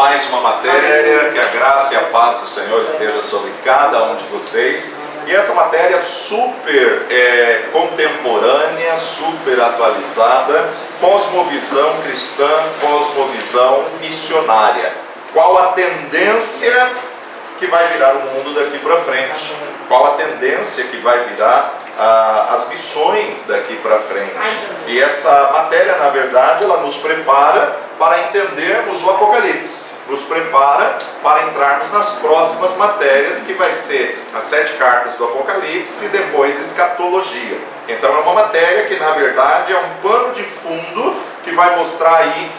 mais uma matéria, que a graça e a paz do Senhor esteja sobre cada um de vocês. E essa matéria super contemporânea, super atualizada, cosmovisão cristã, cosmovisão missionária. Qual a tendência que vai virar o mundo daqui para frente? Qual a tendência que vai virar as missões daqui para frente? E essa matéria, na verdade, ela nos prepara para entendermos o Apocalipse, nos prepara para entrarmos nas próximas matérias, que vai ser as 7 cartas do Apocalipse e depois escatologia. Então é uma matéria que, na verdade, é um pano de fundo que vai mostrar aí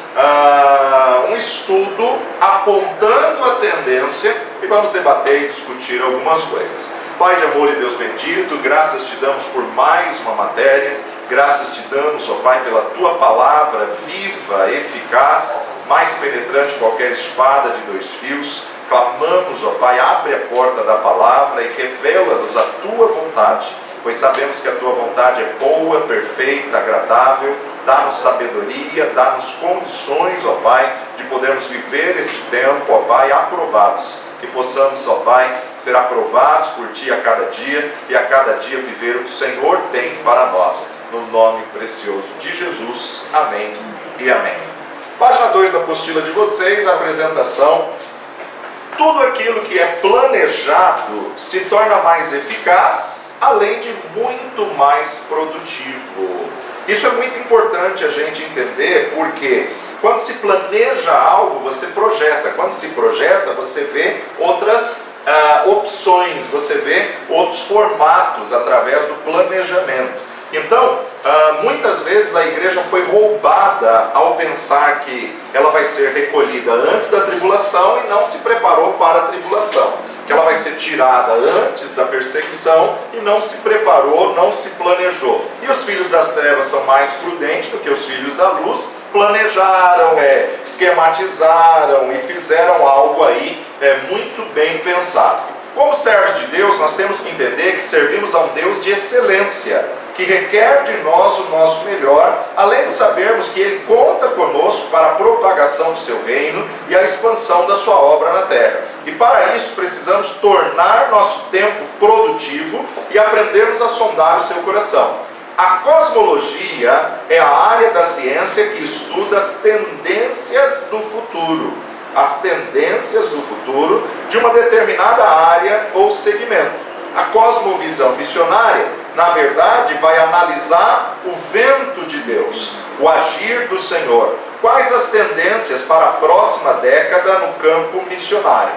um estudo apontando a tendência, e vamos debater e discutir algumas coisas. Pai de amor e Deus bendito, graças te damos por mais uma matéria, graças te damos, ó Pai, pela tua palavra viva, eficaz, mais penetrante que qualquer espada de 2 fios. Clamamos, ó Pai, abre a porta da palavra e revela-nos a tua vontade, pois sabemos que a tua vontade é boa, perfeita, agradável. Dá-nos sabedoria, dá-nos condições, ó Pai, de podermos viver este tempo, ó Pai, aprovados. Que possamos, ó Pai, ser aprovados por Ti a cada dia, e a cada dia viver o que o Senhor tem para nós. No nome precioso de Jesus. Amém e amém. Página 2 da apostila de vocês, a apresentação. Tudo aquilo que é planejado se torna mais eficaz, além de muito mais produtivo. Isso é muito importante a gente entender, porque quando se planeja algo, você projeta. Quando se projeta, você vê outras opções, você vê outros formatos através do planejamento. Então, muitas vezes a igreja foi roubada ao pensar que ela vai ser recolhida antes da tribulação e não se preparou para a tribulação. Que ela vai ser tirada antes da perseguição e não se preparou, não se planejou. E os filhos das trevas são mais prudentes do que os filhos da luz, planejaram, esquematizaram e fizeram algo aí muito bem pensado. Como servos de Deus, nós temos que entender que servimos a um Deus de excelência, que requer de nós o nosso melhor, além de sabermos que Ele conta conosco para a propagação do seu reino e a expansão da sua obra na terra. E para isso precisamos tornar nosso tempo produtivo e aprendermos a sondar o seu coração. A cosmologia é a área da ciência que estuda as tendências do futuro. As tendências do futuro de uma determinada área ou segmento. A cosmovisão missionária, na verdade, vai analisar o vento de Deus, o agir do Senhor. Quais as tendências para a próxima década no campo missionário?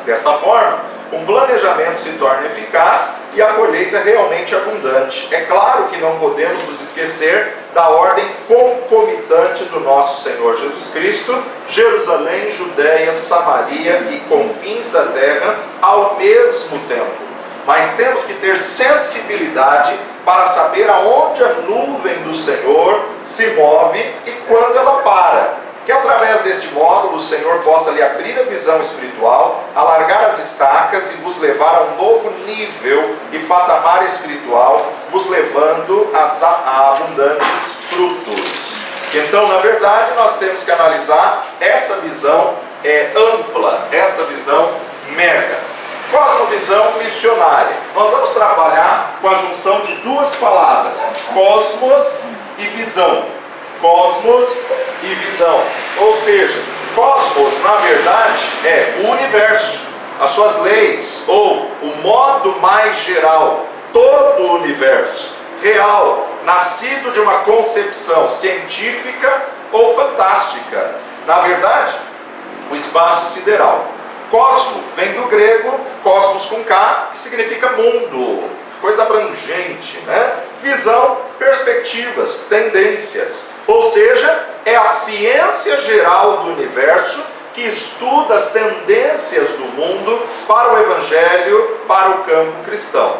Desta forma, um planejamento se torna eficaz e a colheita realmente abundante. É claro que não podemos nos esquecer da ordem concomitante do nosso Senhor Jesus Cristo: Jerusalém, Judéia, Samaria e confins da terra ao mesmo tempo. Mas temos que ter sensibilidade para saber aonde a nuvem do Senhor se move e quando ela para. Que através deste módulo o Senhor possa lhe abrir a visão espiritual, alargar as estacas e vos levar a um novo nível e patamar espiritual, vos levando a abundantes frutos. Então, na verdade, nós temos que analisar essa visão ampla, essa visão mega. Cosmovisão missionária. Nós vamos trabalhar com a junção de 2 palavras, cosmos e visão. Cosmos e visão. Ou seja, cosmos, na verdade, é o universo, as suas leis, ou o modo mais geral, todo o universo, real, nascido de uma concepção científica ou fantástica. Na verdade, o espaço sideral. Cosmo vem do grego, cosmos com K, que significa mundo, coisa abrangente, né? Visão, perspectivas, tendências. Ou seja, é a ciência geral do universo que estuda as tendências do mundo para o evangelho, para o campo cristão.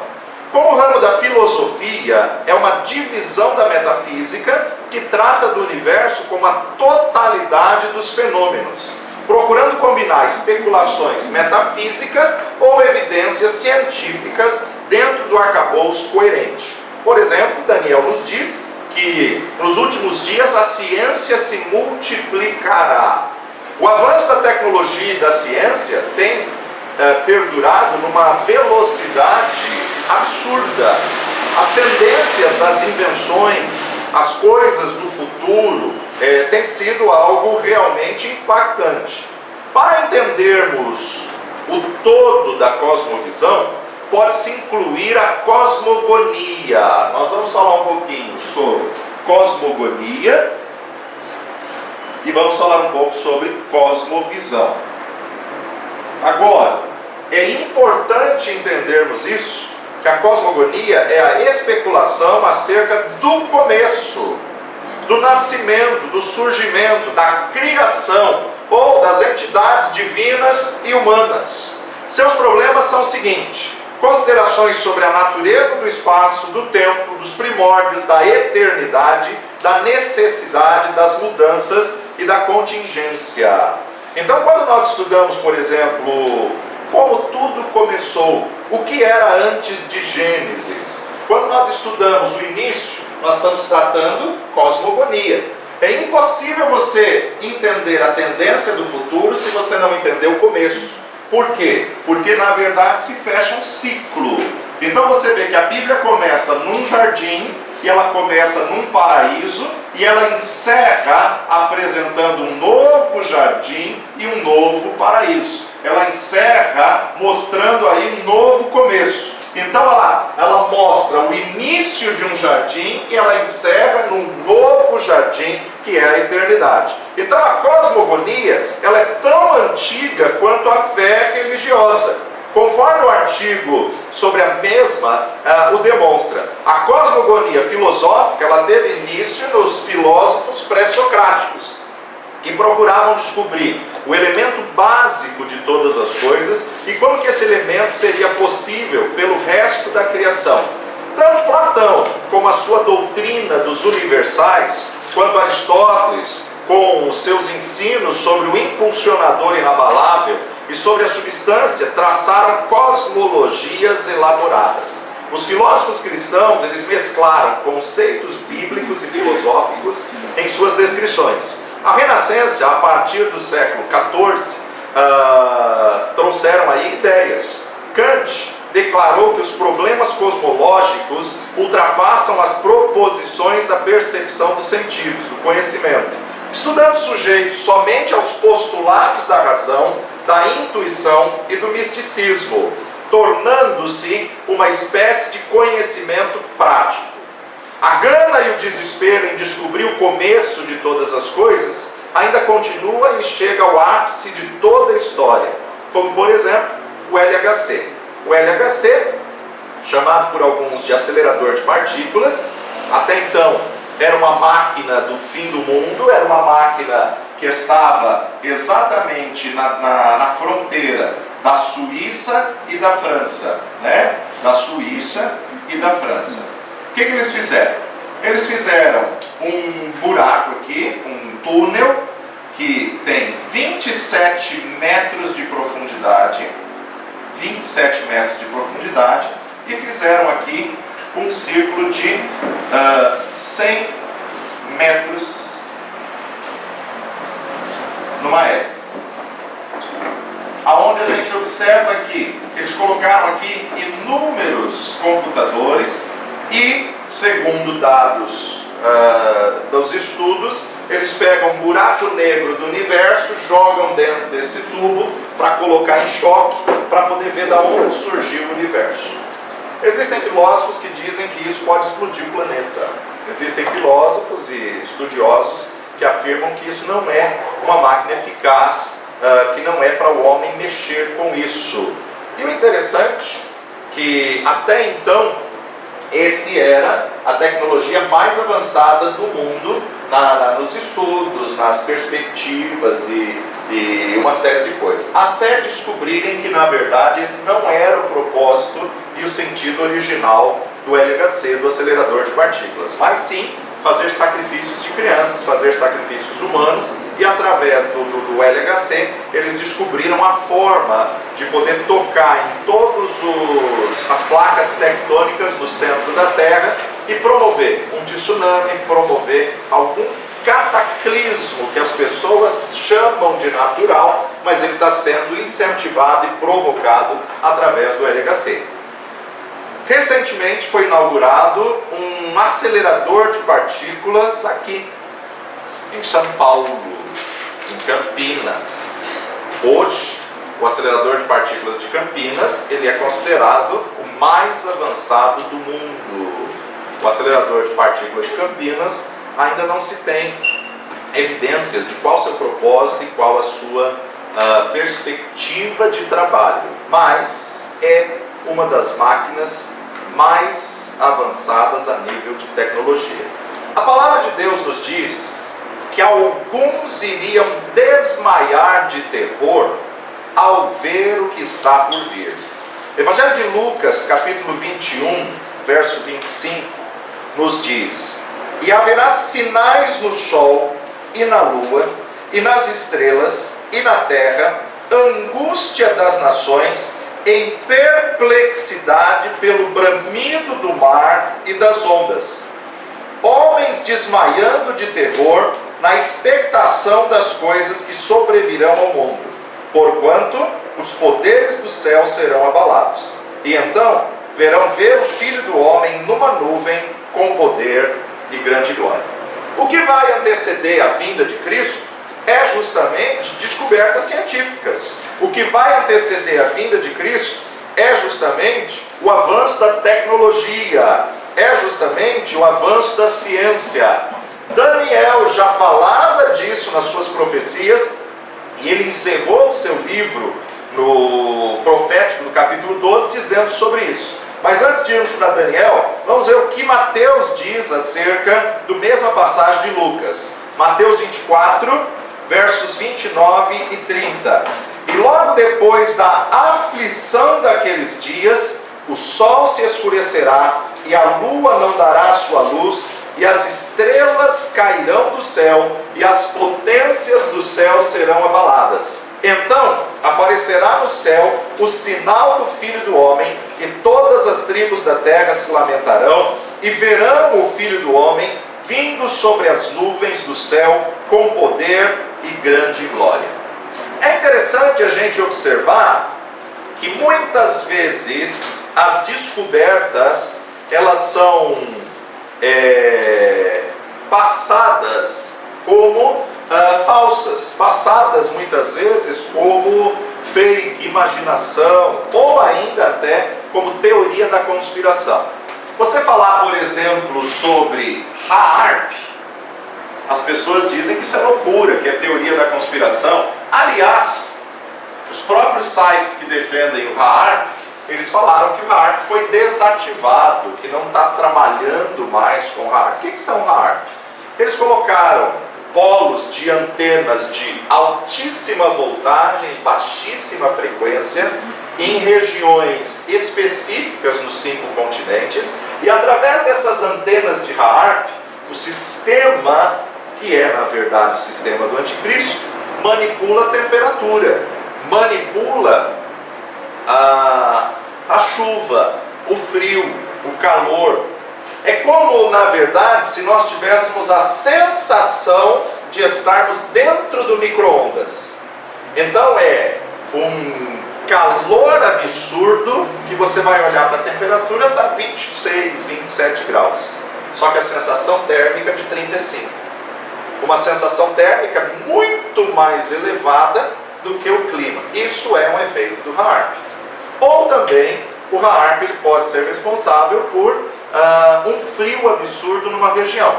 Como o ramo da filosofia é uma divisão da metafísica que trata do universo como a totalidade dos fenômenos, procurando combinar especulações metafísicas ou evidências científicas dentro do arcabouço coerente. Por exemplo, Daniel nos diz que nos últimos dias a ciência se multiplicará. O avanço da tecnologia e da ciência tem perdurado numa velocidade absurda. As tendências das invenções, as coisas do futuro, tem sido algo realmente impactante. Para entendermos o todo da cosmovisão, pode-se incluir a cosmogonia. Nós vamos falar um pouquinho sobre cosmogonia e vamos falar um pouco sobre cosmovisão. Agora, é importante entendermos isso, que a cosmogonia é a especulação acerca do começo, do nascimento, do surgimento, da criação ou das entidades divinas e humanas. Seus problemas são os seguintes: considerações sobre a natureza do espaço, do tempo, dos primórdios, da eternidade, da necessidade, das mudanças e da contingência. Então, quando nós estudamos, por exemplo, como tudo começou, o que era antes de Gênesis, quando nós estudamos o início, nós estamos tratando cosmogonia. É impossível você entender a tendência do futuro se você não entender o começo. Por quê? Porque na verdade se fecha um ciclo. Então você vê que a Bíblia começa num jardim, e ela começa num paraíso, e ela encerra apresentando um novo jardim e um novo paraíso. Ela encerra mostrando aí um novo começo. Então ela mostra o início de um jardim e ela encerra num novo jardim, que é a eternidade. Então a cosmogonia, ela é tão antiga quanto a fé religiosa. Conforme o artigo sobre a mesma o demonstra, a cosmogonia filosófica, ela teve início nos filósofos pré-socráticos, que procuravam descobrir o elemento básico de todas as coisas e como que esse elemento seria possível pelo resto da criação. Tanto Platão, como a sua doutrina dos universais, quanto Aristóteles, com os seus ensinos sobre o impulsionador inabalável e sobre a substância, traçaram cosmologias elaboradas. Os filósofos cristãos, eles mesclaram conceitos bíblicos e filosóficos em suas descrições. A Renascença, a partir do século XIV, trouxeram aí ideias. Kant declarou que os problemas cosmológicos ultrapassam as proposições da percepção dos sentidos, do conhecimento, estudando sujeitos somente aos postulados da razão, da intuição e do misticismo, tornando-se uma espécie de conhecimento prático. A gana e o desespero em descobrir o começo de todas as coisas ainda continua e chega ao ápice de toda a história, como por exemplo o LHC. O LHC, chamado por alguns de acelerador de partículas, até então era uma máquina do fim do mundo, era uma máquina que estava exatamente na fronteira da Suíça e da França, né? Da Suíça e da França. O que eles fizeram? Eles fizeram um buraco aqui, um túnel, que tem 27 metros de profundidade, 27 metros de profundidade, e fizeram aqui um círculo de 100 metros numa hélice. Aonde a gente observa aqui, eles colocaram aqui inúmeros computadores e, segundo dados dos estudos, eles pegam um buraco negro do universo, jogam dentro desse tubo para colocar em choque, para poder ver de onde surgiu o universo. Existem filósofos que dizem que isso pode explodir o planeta. Existem filósofos e estudiosos que afirmam que isso não é uma máquina eficaz, que não é para o homem mexer com isso. E o interessante é que até então esse era a tecnologia mais avançada do mundo nos estudos, nas perspectivas e uma série de coisas, até descobrirem que na verdade esse não era o propósito e o sentido original do LHC, do acelerador de partículas, mas sim fazer sacrifícios de crianças, fazer sacrifícios humanos, e através do LHC eles descobriram a forma de poder tocar em todas as placas tectônicas do centro da Terra e promover um tsunami, promover algum cataclismo que as pessoas chamam de natural, mas ele está sendo incentivado e provocado através do LHC. Recentemente foi inaugurado um acelerador de partículas aqui em São Paulo, em Campinas. Hoje, o acelerador de partículas de Campinas, ele é considerado o mais avançado do mundo. O acelerador de partículas de Campinas ainda não se tem evidências de qual o seu propósito e qual a sua perspectiva de trabalho, mas é uma das máquinas mais avançadas a nível de tecnologia. A palavra de Deus nos diz que alguns iriam desmaiar de terror ao ver o que está por vir. Evangelho de Lucas, capítulo 21, verso 25, nos diz: e haverá sinais no sol e na lua e nas estrelas e na terra, angústia das nações, em perplexidade pelo bramido do mar e das ondas, homens desmaiando de terror na expectação das coisas que sobrevirão ao mundo, porquanto os poderes do céu serão abalados. E então verão ver o Filho do Homem numa nuvem com poder e grande glória. O que vai anteceder a vinda de Cristo é justamente descobertas científicas. O que vai anteceder a vinda de Cristo é justamente o avanço da tecnologia, é justamente o avanço da ciência. Daniel já falava disso nas suas profecias, e ele encerrou o seu livro no profético, no capítulo 12, dizendo sobre isso. Mas antes de irmos para Daniel, vamos ver o que Mateus diz acerca da mesma passagem de Lucas. Mateus 24, versos 29 e 30. E logo depois da aflição daqueles dias, o sol se escurecerá, e a lua não dará sua luz, e as estrelas cairão do céu, e as potências do céu serão abaladas. Então aparecerá no céu o sinal do Filho do Homem, e todas as tribos da terra se lamentarão, e verão o Filho do Homem vindo sobre as nuvens do céu, com poder e grande glória. É interessante a gente observar que muitas vezes as descobertas, elas são passadas como falsas, passadas muitas vezes como fake, imaginação, ou ainda até como teoria da conspiração. Você falar, por exemplo, sobre a HAARP, as pessoas dizem que isso é loucura, que é teoria da conspiração. Aliás, os próprios sites que defendem o HAARP, eles falaram que o HAARP foi desativado, que não está trabalhando mais com o HAARP. O que são HAARP? Eles colocaram polos de antenas de altíssima voltagem e baixíssima frequência em regiões específicas nos 5 continentes, e através dessas antenas de HAARP, o sistema, que é na verdade o sistema do anticristo, manipula a temperatura, manipula a chuva, o frio, o calor. É como, na verdade, se nós tivéssemos a sensação de estarmos dentro do micro-ondas. Então é um calor absurdo que você vai olhar para a temperatura, está 26, 27 graus. Só que a sensação térmica é de 35. Uma sensação térmica muito mais elevada do que o clima. Isso é um efeito do HAARP. Ou também o HAARP ele pode ser responsável por um frio absurdo numa região.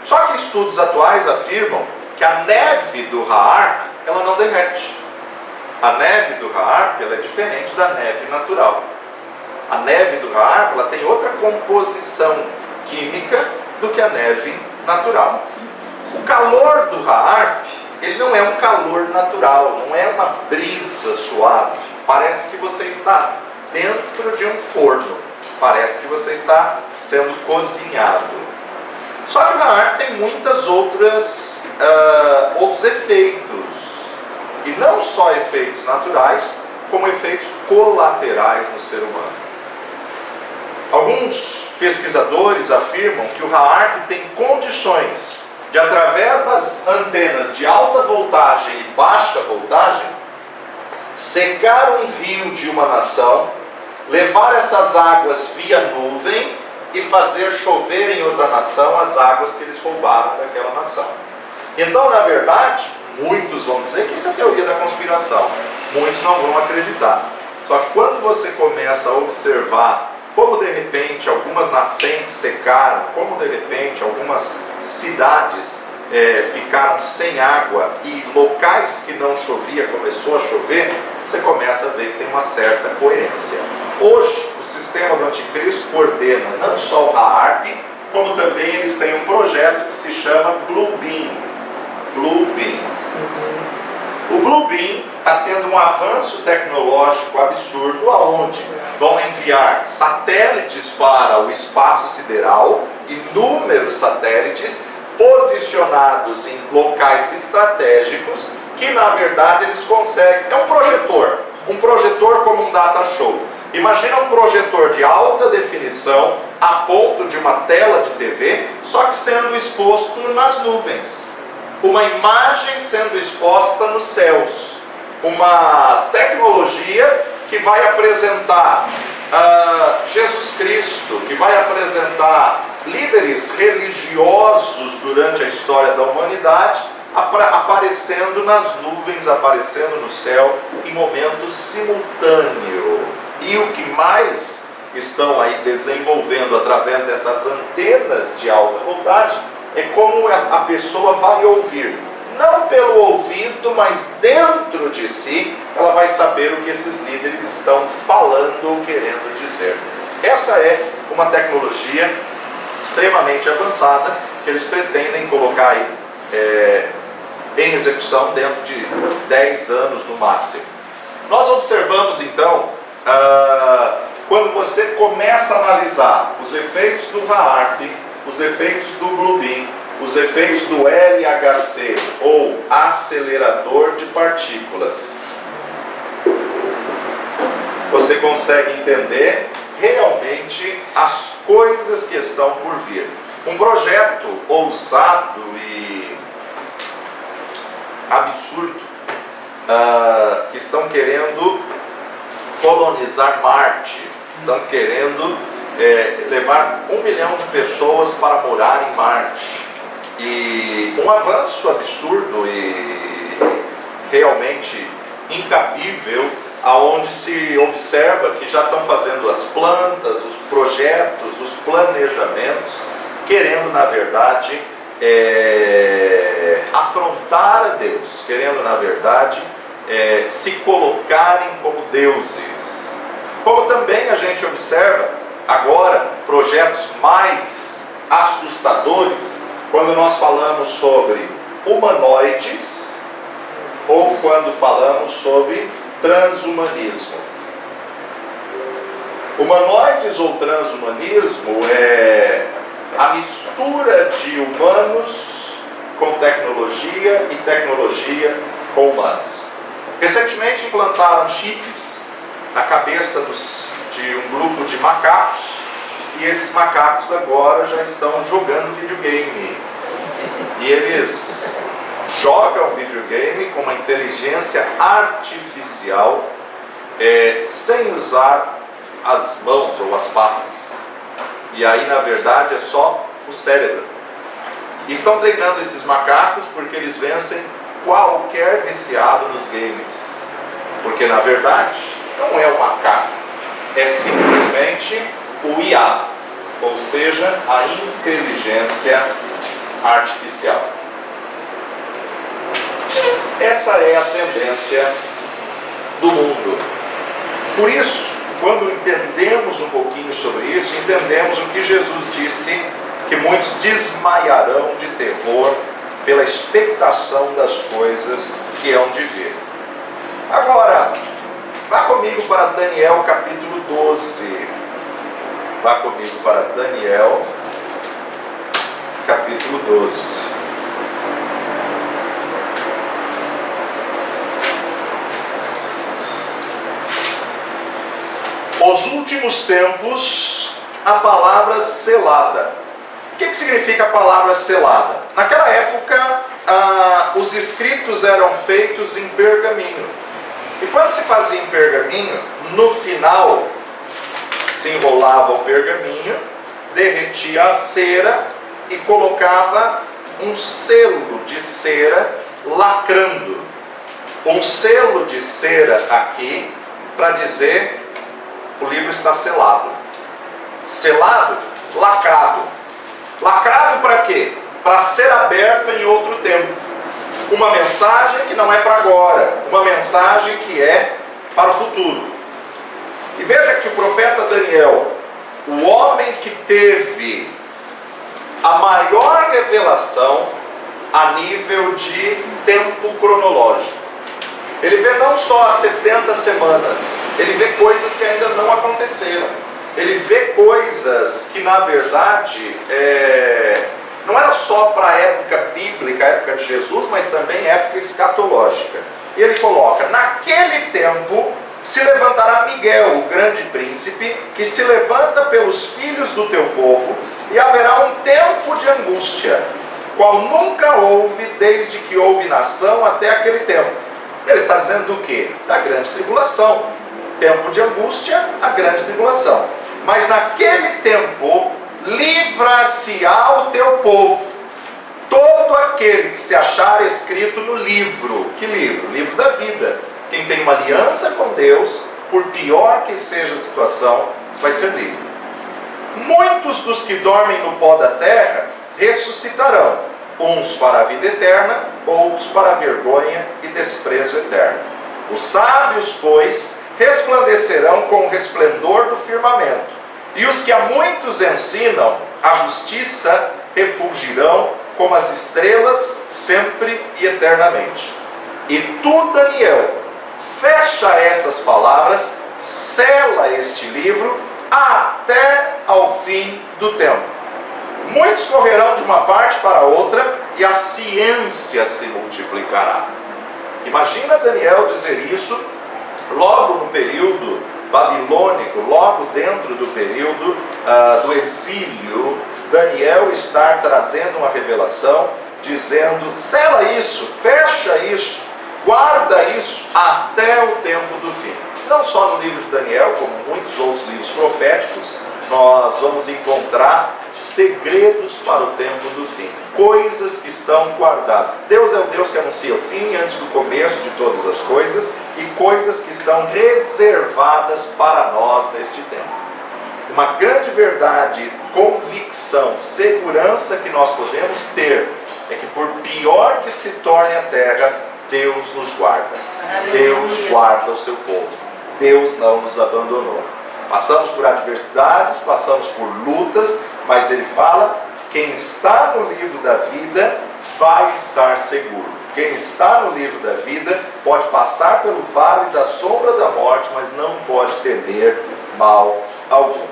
Só que estudos atuais afirmam que a neve do HAARP ela não derrete. A neve do HAARP ela é diferente da neve natural. A neve do HAARP ela tem outra composição química do que a neve natural. O calor do HAARP ele não é um calor natural, não é uma brisa suave. Parece que você está dentro de um forno, parece que você está sendo cozinhado. Só que o HAARP tem muitos outros efeitos, e não só efeitos naturais, como efeitos colaterais no ser humano. Alguns pesquisadores afirmam que o HAARP tem condições de, através das antenas de alta voltagem e baixa voltagem, secar um rio de uma nação, levar essas águas via nuvem e fazer chover em outra nação as águas que eles roubaram daquela nação. Então, na verdade, muitos vão dizer que isso é teoria da conspiração. Muitos não vão acreditar. Só que quando você começa a observar como de repente algumas nascentes secaram, como de repente algumas cidades ficaram sem água e locais que não chovia começou a chover, você começa a ver que tem uma certa coerência. Hoje, o sistema do anticristo coordena não só a ARP, como também eles têm um projeto que se chama Blue Beam. Blue Beam. O Blue Beam está tendo um avanço tecnológico absurdo, aonde vão enviar satélites para o espaço sideral, inúmeros satélites posicionados em locais estratégicos, que na verdade eles conseguem, é um projetor como um data show. Imagina um projetor de alta definição a ponto de uma tela de TV, só que sendo exposto nas nuvens. Uma imagem sendo exposta nos céus. Uma tecnologia que vai apresentar Jesus Cristo, que vai apresentar líderes religiosos durante a história da humanidade, aparecendo nas nuvens, aparecendo no céu, em momento simultâneo. E o que mais estão aí desenvolvendo através dessas antenas de alta voltagem é como a pessoa vai ouvir, não pelo ouvido, mas dentro de si, ela vai saber o que esses líderes estão falando ou querendo dizer. Essa é uma tecnologia extremamente avançada que eles pretendem colocar aí, em execução dentro de 10 anos no máximo. Nós observamos então, quando você começa a analisar os efeitos do VARP, os efeitos do Blue Beam, os efeitos do LHC, ou acelerador de partículas, você consegue entender realmente as coisas que estão por vir. Um projeto ousado e absurdo, que estão querendo colonizar Marte, estão querendo levar 1 milhão de pessoas para morar em Marte. E um avanço absurdo e realmente incabível, aonde se observa que já estão fazendo as plantas, os projetos, os planejamentos, querendo na verdade afrontar a Deus, querendo na verdade se colocarem como deuses. Como também a gente observa agora projetos mais assustadores, quando nós falamos sobre humanoides ou quando falamos sobre transhumanismo. Humanoides ou transhumanismo é a mistura de humanos com tecnologia e tecnologia com humanos. Recentemente implantaram chips na cabeça de um grupo de macacos, e esses macacos agora já estão jogando videogame. E eles jogam videogame com uma inteligência artificial, sem usar as mãos ou as patas. E aí na verdade é só o cérebro. E estão treinando esses macacos porque eles vencem qualquer viciado nos games. Porque na verdade não é o macaco, é simplesmente o IA, ou seja, a inteligência artificial. Essa é a tendência do mundo. Por isso, quando entendemos um pouquinho sobre isso, entendemos o que Jesus disse, que muitos desmaiarão de terror pela expectação das coisas que hão de vir. Agora, vá comigo para Daniel capítulo 12. Vá comigo para Daniel capítulo 12. Os últimos tempos, a palavra selada. O que significa a palavra selada? Naquela época, os escritos eram feitos em pergaminho. E quando se fazia em pergaminho, no final se enrolava o pergaminho, derretia a cera e colocava um selo de cera lacrando. Um selo de cera aqui para dizer: o livro está selado. Selado, lacrado. Lacrado para quê? Para ser aberto em outro tempo. Uma mensagem que não é para agora, uma mensagem que é para o futuro. E veja que o profeta Daniel, o homem que teve a maior revelação a nível de tempo cronológico, ele vê não só as 70 semanas, ele vê coisas que ainda não aconteceram. Ele vê coisas que, na verdade, não era só para a época bíblica, a época de Jesus, mas também época escatológica. E ele coloca: naquele tempo se levantará Miguel, o grande príncipe, que se levanta pelos filhos do teu povo, e haverá um tempo de angústia, qual nunca houve desde que houve nação até aquele tempo. Ele está dizendo do quê? Da grande tribulação. Tempo de angústia, a grande tribulação. Mas naquele tempo livrar-se-á o teu povo, todo aquele que se achar escrito no livro. Que livro? O livro da vida. Quem tem uma aliança com Deus, por pior que seja a situação, vai ser livre. Muitos dos que dormem no pó da terra ressuscitarão, uns para a vida eterna, outros para a vergonha e desprezo eterno. Os sábios, pois, resplandecerão com o resplendor do firmamento, e os que a muitos ensinam a justiça refulgirão como as estrelas sempre e eternamente. E tu, Daniel, fecha essas palavras, sela este livro até ao fim do tempo. Muitos correrão de uma parte para outra e a ciência se multiplicará. Imagina Daniel dizer isso logo no período babilônico, logo dentro do período do exílio. Daniel estar trazendo uma revelação, dizendo: sela isso, fecha isso, guarda isso até o tempo do fim. Não só no livro de Daniel, como muitos outros livros proféticos, nós vamos encontrar segredos para o tempo do fim, coisas que estão guardadas. Deus é o Deus que anuncia o fim antes do começo de todas as coisas, e coisas que estão reservadas para nós neste tempo. Uma grande verdade, convicção, segurança que nós podemos ter é que, por pior que se torne a terra, Deus nos guarda. Deus guarda o seu povo. Deus não nos abandonou. Passamos por adversidades, passamos por lutas, mas ele fala: quem está no livro da vida vai estar seguro. Quem está no livro da vida pode passar pelo vale da sombra da morte, mas não pode temer mal algum.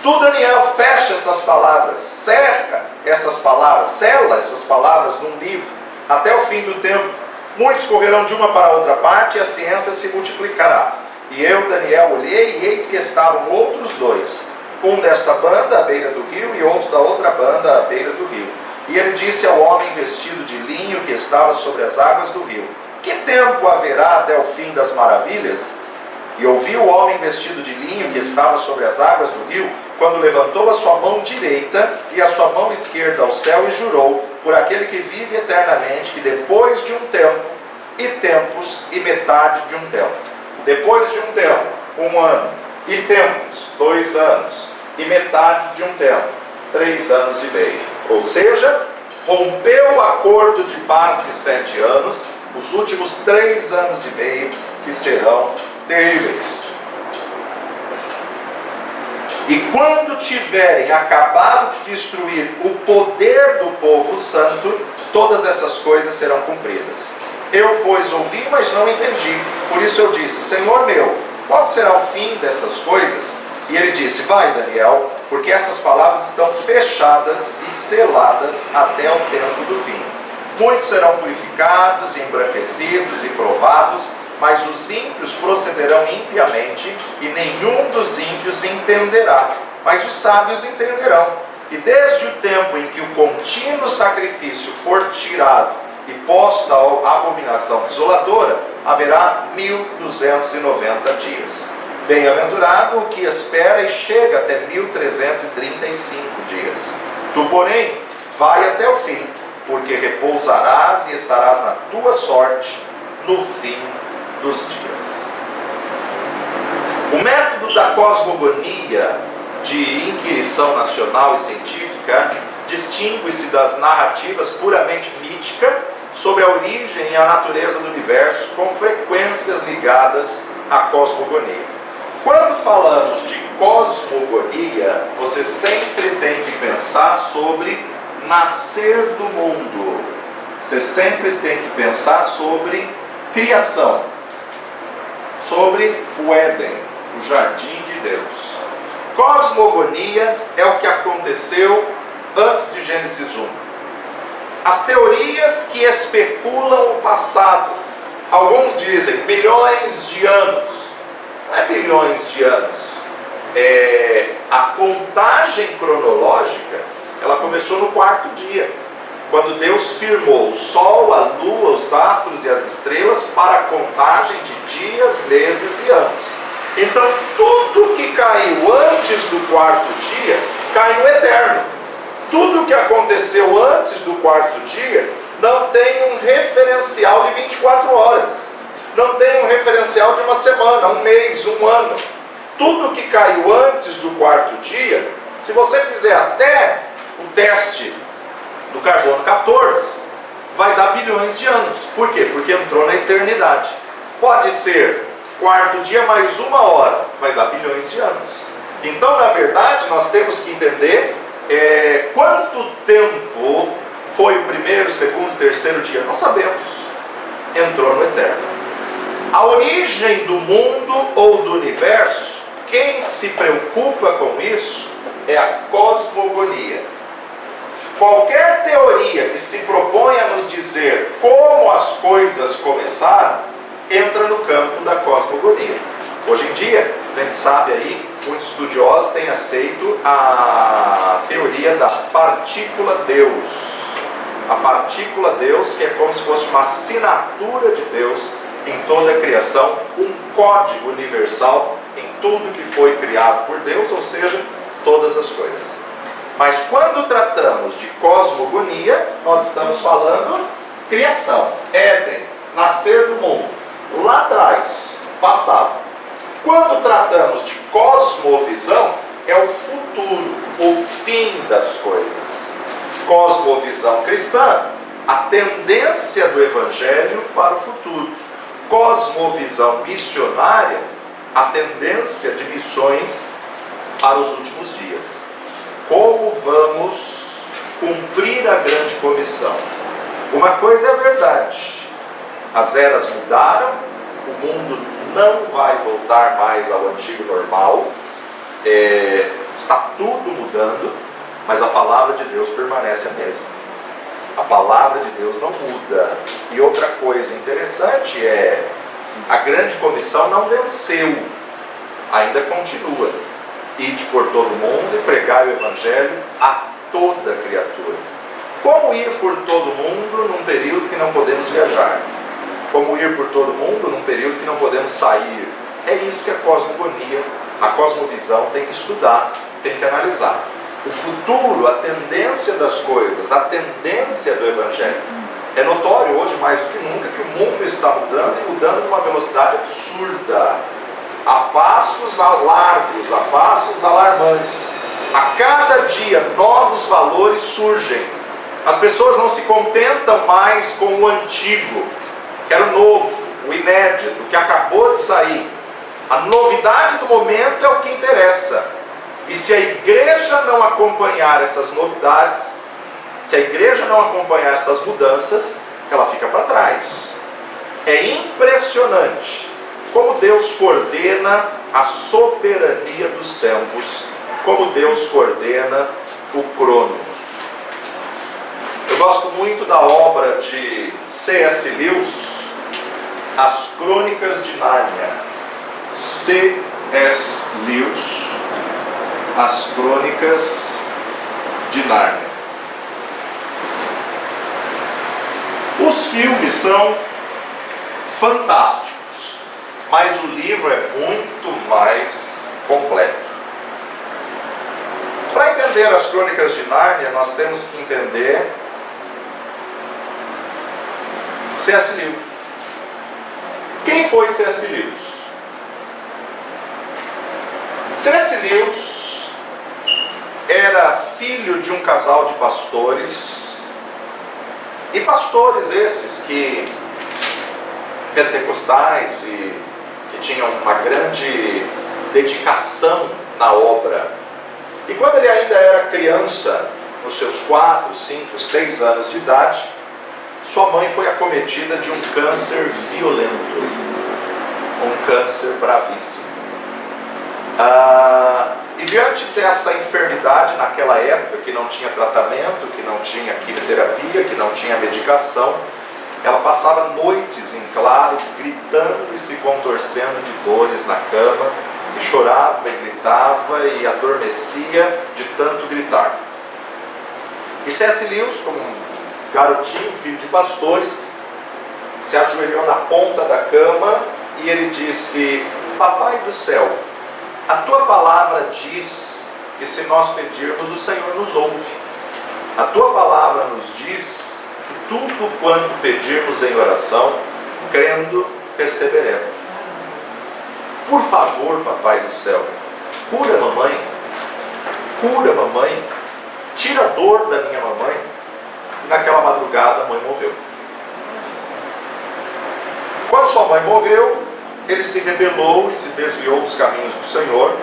Tu, Daniel, fecha essas palavras, cerca essas palavras, sela essas palavras num livro, até o fim do tempo. Muitos correrão de uma para outra parte e a ciência se multiplicará. E eu, Daniel, olhei, e eis que estavam outros dois, um desta banda à beira do rio e outro da outra banda à beira do rio. E ele disse ao homem vestido de linho que estava sobre as águas do rio: que tempo haverá até o fim das maravilhas? E ouvi o homem vestido de linho que estava sobre as águas do rio, quando levantou a sua mão direita e a sua mão esquerda ao céu e jurou, por aquele que vive eternamente, que depois de um tempo, e tempos, e metade de um tempo, depois de um tempo, 1 ano, e tempos, 2 anos, e metade de um tempo, 3 anos e meio. Ou seja, rompeu o acordo de paz de 7 anos, os últimos 3 anos e meio, que serão terríveis. E quando tiverem acabado de destruir o poder do povo santo, todas essas coisas serão cumpridas. Eu, pois, ouvi, mas não entendi. Por isso eu disse: Senhor meu, qual será o fim dessas coisas? E ele disse: vai, Daniel, porque essas palavras estão fechadas e seladas até o tempo do fim. Muitos serão purificados, embranquecidos e provados, mas os ímpios procederão impiamente, e nenhum dos ímpios entenderá, mas os sábios entenderão. E desde o tempo em que o contínuo sacrifício for tirado e posto à abominação desoladora, haverá 1290 dias. Bem-aventurado o que espera e chega até 1335 dias. Tu, porém, vai até o fim, porque repousarás e estarás na tua sorte no fim dos dias. O método da cosmogonia de inquirição nacional e científica distingue-se das narrativas puramente míticas sobre a origem e a natureza do universo, com frequências ligadas à cosmogonia. Quando falamos de cosmogonia, você sempre tem que pensar sobre nascer do mundo. Você sempre tem que pensar sobre criação, sobre o Éden, o jardim de Deus. Cosmogonia é o que aconteceu antes de Gênesis 1. As teorias que especulam o passado. Alguns dizem bilhões de anos. Não é bilhões de anos. A contagem cronológica, ela começou no quarto dia, quando Deus firmou o sol, a lua, os astros e as estrelas para a contagem de dias, meses e anos. Então, tudo que caiu antes do quarto dia, cai no eterno. Tudo que aconteceu antes do quarto dia não tem um referencial de 24 horas. Não tem um referencial de uma semana, um mês, um ano. Tudo que caiu antes do quarto dia, se você fizer até o teste do carbono 14, vai dar bilhões de anos. Por quê? Porque entrou na eternidade. Pode ser quarto dia mais uma hora, vai dar bilhões de anos. Então, na verdade, nós temos que entender quanto tempo foi o primeiro, segundo, terceiro dia. Nós sabemos. Entrou no eterno. A origem do mundo ou do universo, quem se preocupa com isso é a cosmogonia. Qualquer teoria que se propõe a nos dizer como as coisas começaram, entra no campo da cosmogonia. Hoje em dia, a gente sabe aí, muitos estudiosos têm aceito a teoria da partícula Deus. A partícula Deus, que é como se fosse uma assinatura de Deus em toda a criação, um código universal em tudo que foi criado por Deus, ou seja, todas as coisas. Mas quando tratamos de cosmogonia, nós estamos falando criação, Éden, nascer do mundo, lá atrás, passado. Quando tratamos de cosmovisão, é o futuro, o fim das coisas. Cosmovisão cristã, a tendência do Evangelho para o futuro. Cosmovisão missionária, a tendência de missões para os últimos dias. Como vamos cumprir a grande comissão? Uma coisa é verdade, as eras mudaram, o mundo não vai voltar mais ao antigo normal, está tudo mudando, mas a palavra de Deus permanece a mesma. A palavra de Deus não muda. E outra coisa interessante é, a grande comissão não venceu, ainda continua. Ide por todo mundo e pregai o Evangelho a toda criatura. Como ir por todo mundo num período que não podemos viajar? Como ir por todo mundo num período que não podemos sair? É isso que a cosmogonia, a cosmovisão tem que estudar, tem que analisar. O futuro, a tendência das coisas, a tendência do Evangelho. É notório hoje, mais do que nunca, que o mundo está mudando e mudando numa velocidade absurda. A passos largos, a passos alarmantes. A cada dia, novos valores surgem. As pessoas não se contentam mais com o antigo. Quero o novo, o inédito, o que acabou de sair. A novidade do momento é o que interessa. E se a igreja não acompanhar essas novidades, se a igreja não acompanhar essas mudanças, ela fica para trás. É impressionante como Deus coordena a soberania dos tempos, como Deus coordena o Cronos. Eu gosto muito da obra de C.S. Lewis, As Crônicas de Nárnia. C.S. Lewis, As Crônicas de Nárnia. Os filmes são fantásticos, mas o livro é muito mais completo. Para entender as Crônicas de Nárnia, nós temos que entender C.S. Lewis. Quem foi C.S. Lewis? C.S. Lewis era filho de um casal de pastores, e pastores esses que pentecostais e que tinham uma grande dedicação na obra. E quando ele ainda era criança, nos seus 4, 5, 6 anos de idade, sua mãe foi acometida de um câncer violento, um câncer bravíssimo. E diante dessa enfermidade, naquela época, que não tinha tratamento, que não tinha quimioterapia, que não tinha medicação, ela passava noites em claro, gritando e se contorcendo de dores na cama, e chorava e gritava e adormecia de tanto gritar. E C.S. Lewis, como um garotinho, filho de pastores, se ajoelhou na ponta da cama e ele disse: Papai do céu, a tua palavra diz que se nós pedirmos, o Senhor nos ouve. A tua palavra nos diz que tudo quanto pedirmos em oração, crendo, receberemos. Por favor, papai do céu, cura mamãe, tira a dor da minha mamãe. E naquela madrugada a mãe morreu. Quando sua mãe morreu, ele se rebelou e se desviou dos caminhos do Senhor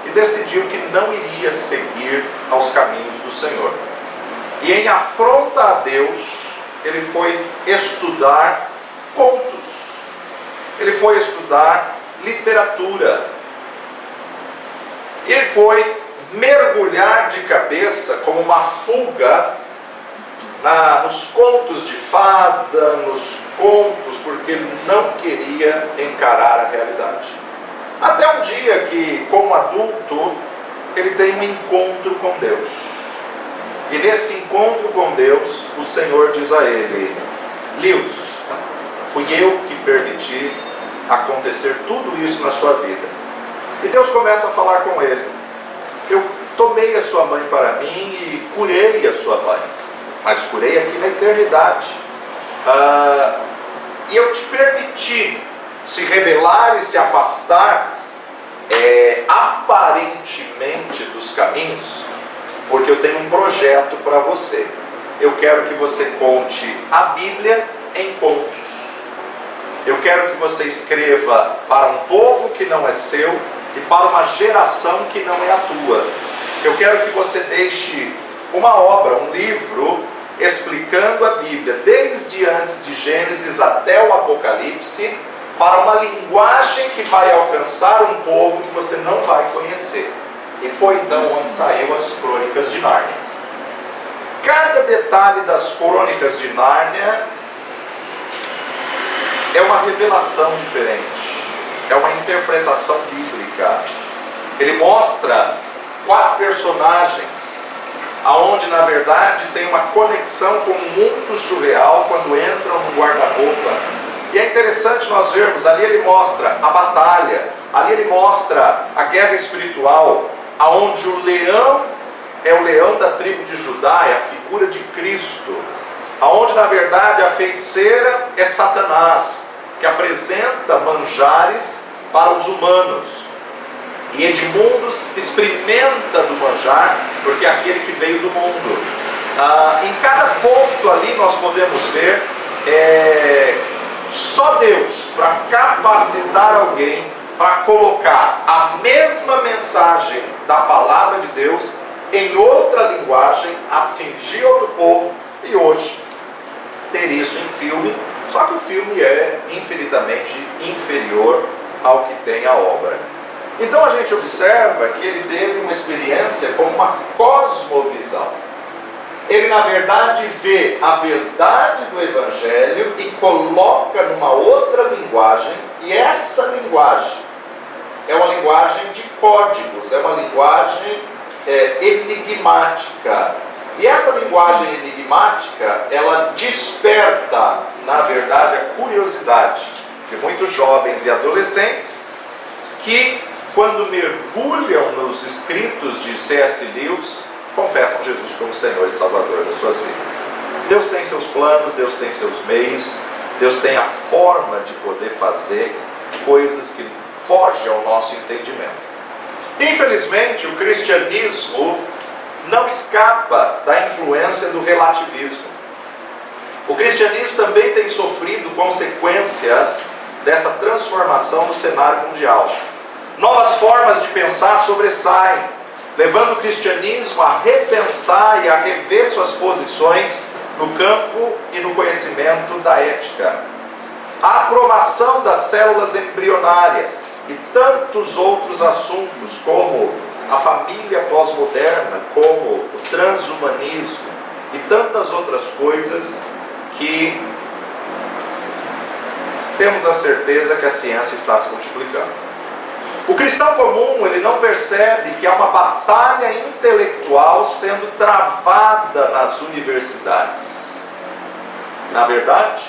e decidiu que não iria seguir aos caminhos do Senhor. E em afronta a Deus, ele foi estudar contos, ele foi estudar literatura, ele foi mergulhar de cabeça como uma fuga nos contos de fada, nos contos, porque ele não queria encarar a realidade. Até um dia que, como adulto, ele tem um encontro com Deus. E nesse encontro com Deus, o Senhor diz a ele: Lewis, fui eu que permiti acontecer tudo isso na sua vida. E Deus começa a falar com ele: eu tomei a sua mãe para mim e curei a sua mãe, mas curei aqui na eternidade. E eu te permiti se rebelar e se afastar aparentemente dos caminhos, porque eu tenho um projeto para você. Eu quero que você conte a Bíblia em contos. Eu quero que você escreva para um povo que não é seu e para uma geração que não é a tua. Eu quero que você deixe uma obra, um livro, explicando a Bíblia desde antes de Gênesis até o Apocalipse, para uma linguagem que vai alcançar um povo que você não vai conhecer. E foi então onde saiu as Crônicas de Nárnia. Cada detalhe das Crônicas de Nárnia é uma revelação diferente, é uma interpretação bíblica. Ele mostra 4 personagens, aonde na verdade tem uma conexão com o mundo surreal quando entram no guarda-roupa. E é interessante nós vermos, ali ele mostra a batalha, ali ele mostra a guerra espiritual, aonde o leão é o leão da tribo de Judá, é a figura de Cristo, aonde na verdade a feiticeira é Satanás, que apresenta manjares para os humanos. E Edmundo experimenta do manjar, porque é aquele que veio do mundo. Em cada ponto ali nós podemos ver só Deus para capacitar alguém para colocar a mesma mensagem da palavra de Deus em outra linguagem, atingir outro povo e hoje ter isso em filme, só que o filme é infinitamente inferior ao que tem a obra. Então a gente observa que ele teve uma experiência com uma cosmovisão. Ele na verdade vê a verdade do Evangelho e coloca numa outra linguagem, e essa linguagem é uma linguagem de códigos, é uma linguagem enigmática. E essa linguagem enigmática, ela desperta, na verdade, a curiosidade de muitos jovens e adolescentes que, quando mergulham nos escritos de C.S. Lewis, confessam Jesus como Senhor e Salvador das suas vidas. Deus tem seus planos, Deus tem seus meios, Deus tem a forma de poder fazer coisas que fogem ao nosso entendimento. Infelizmente, o cristianismo não escapa da influência do relativismo. O cristianismo também tem sofrido consequências dessa transformação no cenário mundial. Novas formas de pensar sobressaem, levando o cristianismo a repensar e a rever suas posições no campo e no conhecimento da ética. A aprovação das células embrionárias e tantos outros assuntos, como a família pós-moderna, como o transhumanismo e tantas outras coisas que temos a certeza que a ciência está se multiplicando. O cristão comum, ele não percebe que há uma batalha intelectual sendo travada nas universidades. Na verdade,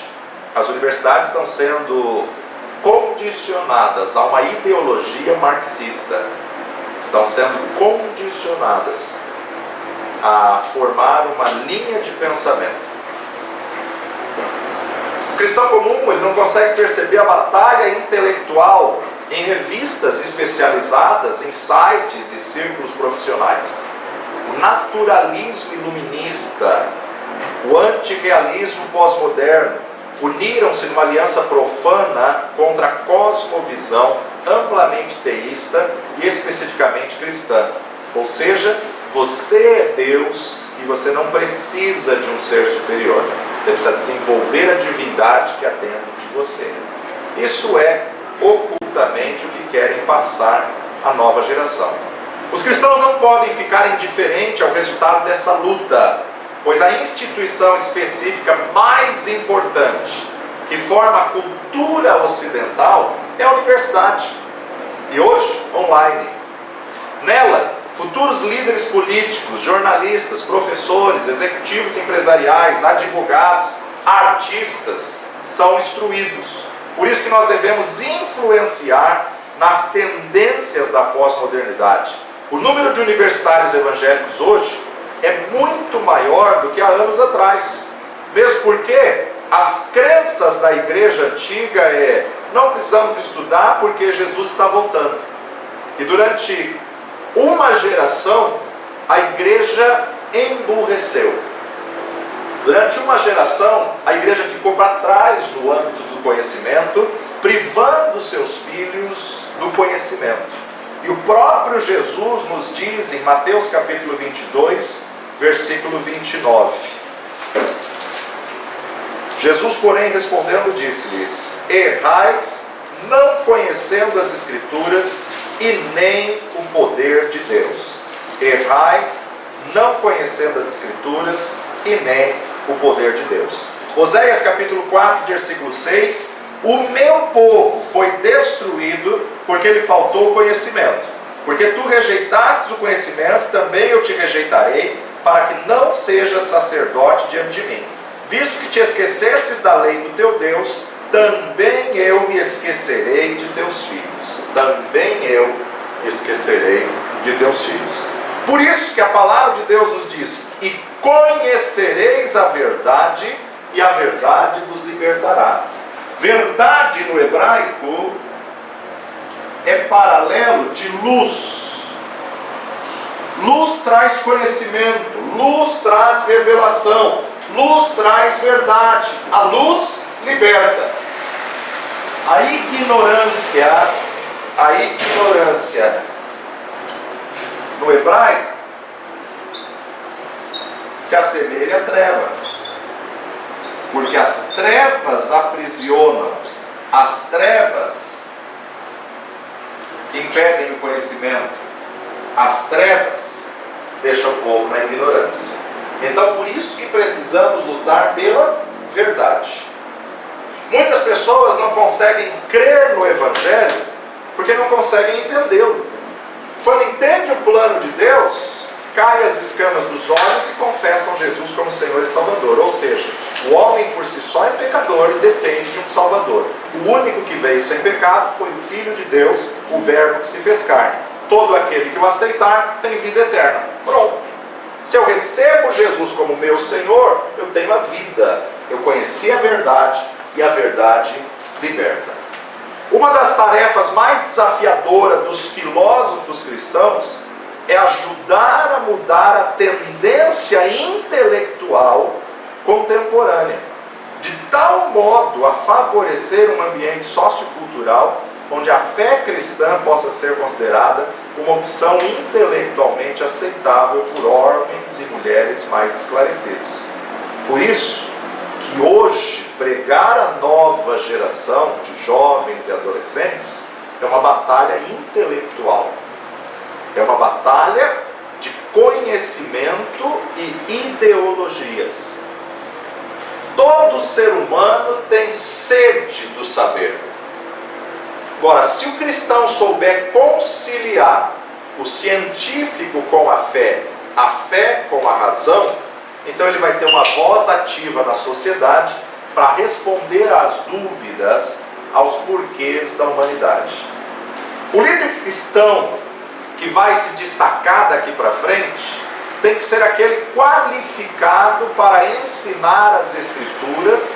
as universidades estão sendo condicionadas a uma ideologia marxista. Estão sendo condicionadas a formar uma linha de pensamento. O cristão comum, ele não consegue perceber a batalha intelectual em revistas especializadas, em sites e círculos profissionais. O naturalismo iluminista, o antirrealismo pós-moderno uniram-se numa aliança profana contra a cosmovisão amplamente teísta e especificamente cristã. Ou seja, você é Deus e você não precisa de um ser superior. Você precisa desenvolver a divindade que há dentro de você. Isso é ocultamente o que querem passar à nova geração. Os cristãos não podem ficar indiferentes ao resultado dessa luta, pois a instituição específica mais importante que forma a cultura ocidental é a universidade, e hoje online. Nela, futuros líderes políticos, jornalistas, professores, executivos empresariais, advogados, artistas são instruídos. Por isso que nós devemos influenciar nas tendências da pós-modernidade. O número de universitários evangélicos hoje é muito maior do que há anos atrás. Mesmo porque as crenças da igreja antiga não precisamos estudar porque Jesus está voltando. E durante uma geração, a igreja emburreceu. Durante uma geração, a igreja ficou para trás no âmbito do conhecimento, privando seus filhos do conhecimento. E o próprio Jesus nos diz em Mateus capítulo 22, versículo 29. Jesus, porém, respondendo, disse-lhes: errais, não conhecendo as Escrituras e nem o poder de Deus. Errais, não conhecendo as Escrituras e nem o poder de Deus. Oséias capítulo 4, versículo 6: o meu povo foi destruído porque lhe faltou o conhecimento. Porque tu rejeitastes o conhecimento, também eu te rejeitarei, para que não sejas sacerdote diante de mim. Visto que te esquecestes da lei do teu Deus, também eu me esquecerei de teus filhos. Também eu me esquecerei de teus filhos. Por isso que a palavra de Deus nos diz: e conhecereis a verdade, e a verdade vos libertará. Verdade no hebraico é paralelo de luz. Luz traz conhecimento, luz traz revelação, luz traz verdade. A luz liberta. A ignorância no hebraico se assemelha a trevas. Porque as trevas aprisionam, as trevas impedem o conhecimento, as trevas deixam o povo na ignorância. Então, por isso que precisamos lutar pela verdade. Muitas pessoas não conseguem crer no Evangelho porque não conseguem entendê-lo. Quando entende o plano de Deus, caem as escamas dos olhos e confessam Jesus como Senhor e Salvador. Ou seja, o homem por si só é pecador e depende de um Salvador. O único que veio sem pecado foi o Filho de Deus, o Verbo que se fez carne. Todo aquele que o aceitar tem vida eterna. Pronto. Se eu recebo Jesus como meu Senhor, eu tenho a vida. Eu conheci a verdade e a verdade liberta. Uma das tarefas mais desafiadoras dos filósofos cristãos é ajudar a mudar a tendência intelectual contemporânea, de tal modo a favorecer um ambiente sociocultural onde a fé cristã possa ser considerada uma opção intelectualmente aceitável por homens e mulheres mais esclarecidos. Por isso que hoje pregar a nova geração de jovens e adolescentes é uma batalha intelectual. É uma batalha de conhecimento e ideologias. Todo ser humano tem sede do saber. Agora, se o cristão souber conciliar o científico com a fé com a razão, então ele vai ter uma voz ativa na sociedade para responder às dúvidas, aos porquês da humanidade. O líder cristão que vai se destacar daqui para frente tem que ser aquele qualificado para ensinar as Escrituras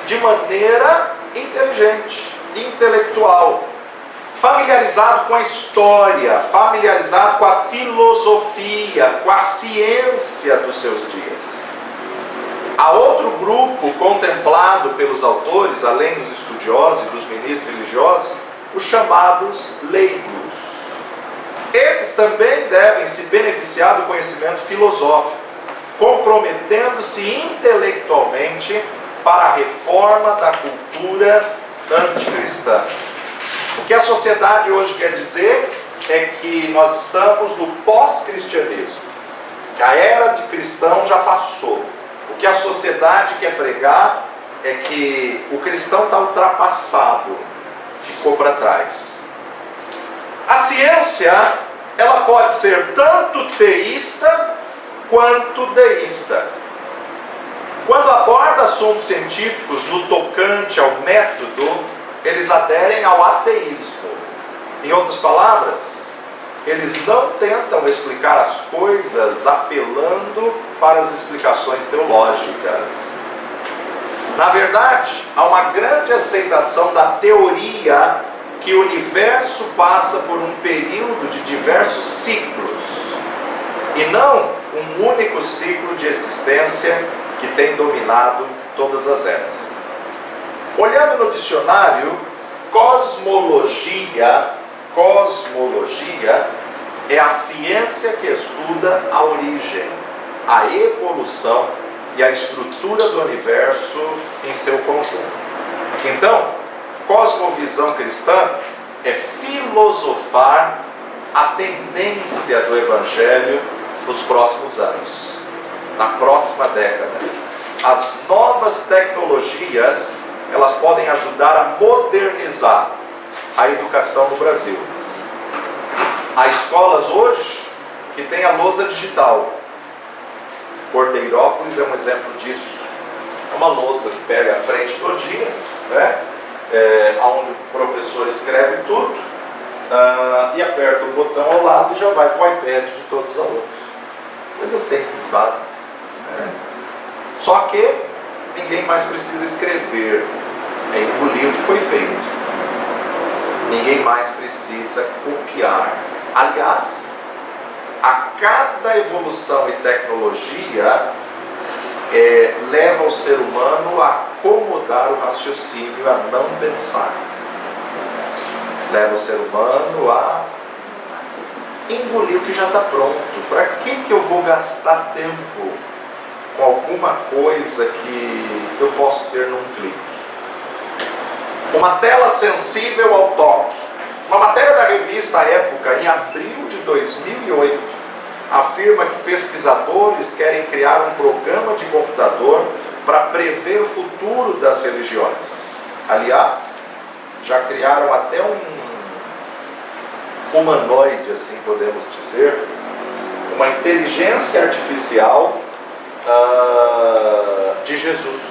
de maneira inteligente, intelectual, familiarizado com a história, familiarizado com a filosofia, com a ciência dos seus dias. Há outro grupo contemplado pelos autores, além dos estudiosos e dos ministros religiosos, os chamados leigos. Esses também devem se beneficiar do conhecimento filosófico, comprometendo-se intelectualmente para a reforma da cultura anticristã. O que a sociedade hoje quer dizer é que nós estamos no pós-cristianismo. A era de cristão já passou. O que a sociedade quer pregar é que o cristão está ultrapassado, ficou para trás. A ciência, ela pode ser tanto teísta quanto deísta. Quando aborda assuntos científicos no tocante ao método, eles aderem ao ateísmo. Em outras palavras, eles não tentam explicar as coisas apelando para as explicações teológicas. Na verdade, há uma grande aceitação da teoria que o universo passa por um período de diversos ciclos, e não um único ciclo de existência que tem dominado todas as eras. Olhando no dicionário, cosmologia é a ciência que estuda a origem, a evolução e a estrutura do universo em seu conjunto. Então, cosmovisão cristã é filosofar a tendência do Evangelho nos próximos anos, na próxima década. As novas tecnologias, elas podem ajudar a modernizar a educação no Brasil. Há escolas hoje que têm a lousa digital. Cordeirópolis é um exemplo disso. É uma lousa que pega a frente todinha, né? Onde o professor escreve tudo, e aperta o botão ao lado e já vai para o iPad de todos os alunos. Coisa simples, básica, né? Só que ninguém mais precisa escrever, é engolir o que foi feito. Ninguém mais precisa copiar. Aliás, a cada evolução e tecnologia leva o ser humano a acomodar o raciocínio, a não pensar. Leva o ser humano a engolir o que já está pronto. Para que eu vou gastar tempo com alguma coisa que eu posso ter num clique? Uma tela sensível ao toque. Uma matéria da revista Época, em abril de 2008, afirma que pesquisadores querem criar um programa de computador para prever o futuro das religiões. Aliás, já criaram até um humanoide, assim podemos dizer, uma inteligência artificial de Jesus.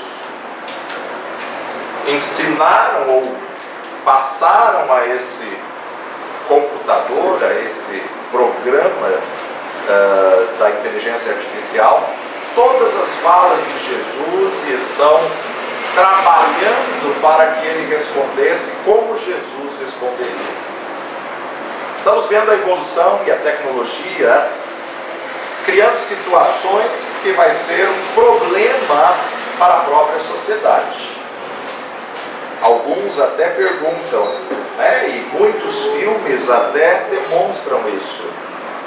Ensinaram ou passaram a esse computador, a esse programa da inteligência artificial, todas as falas de Jesus e estão trabalhando para que ele respondesse como Jesus responderia. Estamos vendo a evolução e a tecnologia criando situações que vai ser um problema para a própria sociedade. Alguns até perguntam, e muitos filmes até demonstram isso.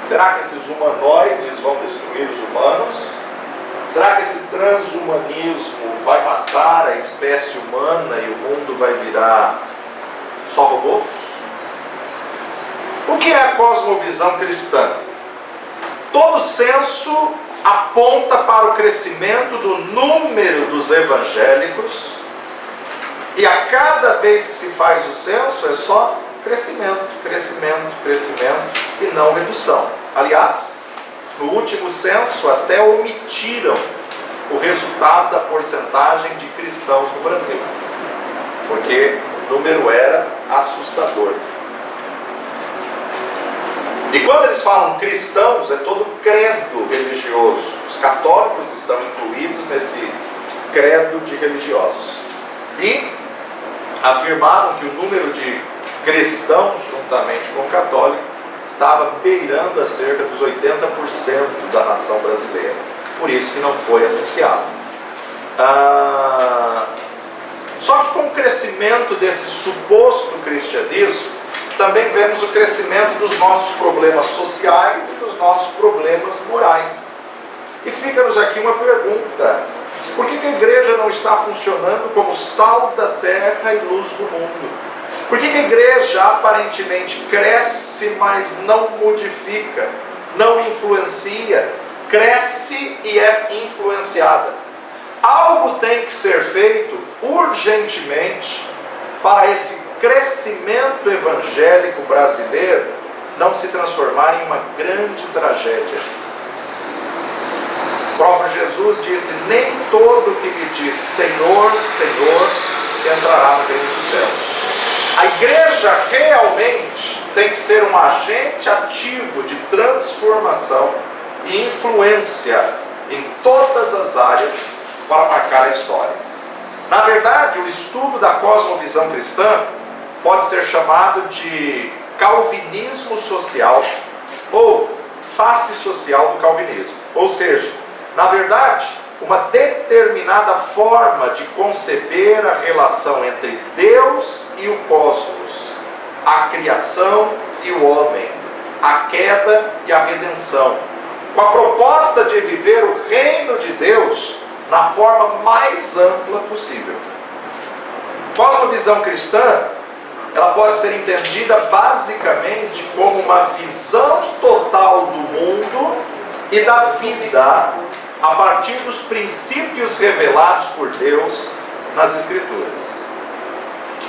Será que esses humanoides vão destruir os humanos? Será que esse transhumanismo vai matar a espécie humana e o mundo vai virar só robôs? O que é a cosmovisão cristã? Todo censo aponta para o crescimento do número dos evangélicos, e a cada vez que se faz o censo é só crescimento, crescimento, crescimento e não redução. Aliás, no último censo até omitiram o resultado da porcentagem de cristãos no Brasil, porque o número era assustador. E quando eles falam cristãos, é todo credo religioso. Os católicos estão incluídos nesse credo de religiosos. E afirmaram que o número de cristãos, juntamente com o católico, estava beirando a cerca dos 80% da nação brasileira. Por isso que não foi anunciado. Só que com o crescimento desse suposto cristianismo, também vemos o crescimento dos nossos problemas sociais e dos nossos problemas morais. E fica-nos aqui uma pergunta: por que a igreja não está funcionando como sal da terra e luz do mundo? Por que a igreja aparentemente cresce, mas não modifica, não influencia, cresce e é influenciada? Algo tem que ser feito urgentemente para esse crescimento evangélico brasileiro não se transformar em uma grande tragédia. O próprio Jesus disse: nem todo que me diz Senhor, Senhor entrará no reino dos céus. A igreja realmente tem que ser um agente ativo de transformação e influência em todas as áreas para marcar a história. Na verdade, o estudo da cosmovisão cristã pode ser chamado de calvinismo social ou face social do calvinismo. Ou seja, na verdade, uma determinada forma de conceber a relação entre Deus e o cosmos, a criação e o homem, a queda e a redenção, com a proposta de viver o reino de Deus na forma mais ampla possível. Cosmovisão cristã, ela pode ser entendida basicamente como uma visão total do mundo e da vida a partir dos princípios revelados por Deus nas Escrituras.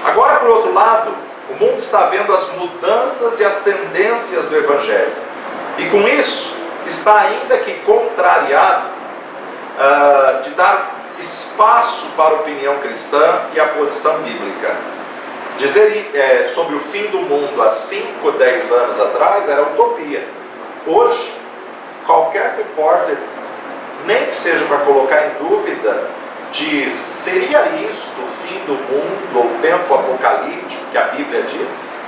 Agora, por outro lado, o mundo está vendo as mudanças e as tendências do Evangelho, e com isso está ainda que contrariado de dar espaço para a opinião cristã e a posição bíblica. Dizer sobre o fim do mundo há 5, 10 anos atrás era utopia. Hoje, qualquer repórter, nem que seja para colocar em dúvida, diz: seria isto o fim do mundo ou o tempo apocalíptico que a Bíblia diz?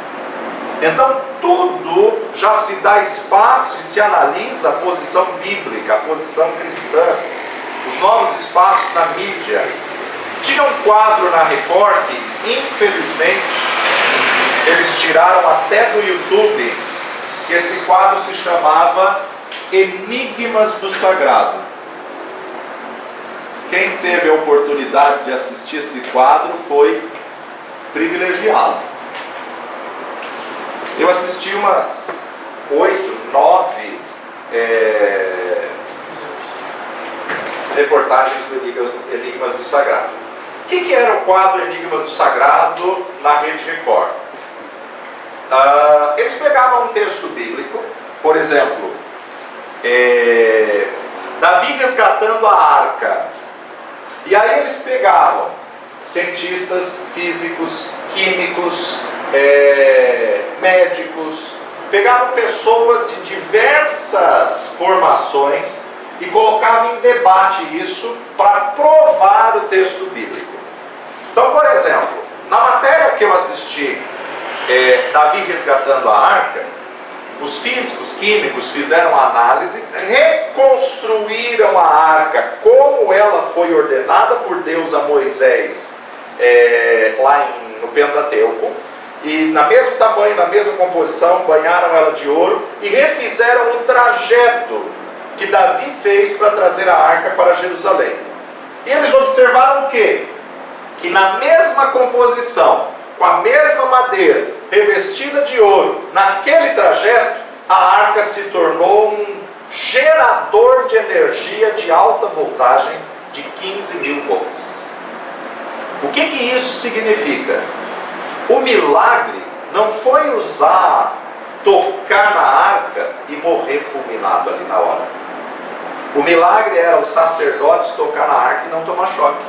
Então tudo já se dá espaço e se analisa a posição bíblica, a posição cristã. Os novos espaços na mídia. Tinha um quadro na Record que, infelizmente, eles tiraram até do YouTube, que esse quadro se chamava Enigmas do Sagrado. Quem teve a oportunidade de assistir esse quadro foi privilegiado. Eu assisti umas 8, 9 reportagens do Enigmas do Sagrado. O que era o quadro Enigmas do Sagrado na Rede Record? Eles pegavam um texto bíblico, por exemplo, Davi resgatando a arca. E aí eles pegavam cientistas físicos, químicos, médicos, pegavam pessoas de diversas formações e colocavam em debate isso para provar o texto bíblico. Então, por exemplo, na matéria que eu assisti, Davi resgatando a arca, os físicos, químicos fizeram a análise, reconstruíram a arca como ela foi ordenada por Deus a Moisés, lá no Pentateuco, e na mesmo tamanho, na mesma composição, banharam ela de ouro e refizeram o trajeto que Davi fez para trazer a arca para Jerusalém. E eles observaram o quê? Que na mesma composição, com a mesma madeira, revestida de ouro, naquele trajeto, a arca se tornou um gerador de energia de alta voltagem de 15.000 volts. O que isso significa? O milagre não foi tocar na arca e morrer fulminado ali na hora. O milagre era os sacerdotes tocar na arca e não tomar choque.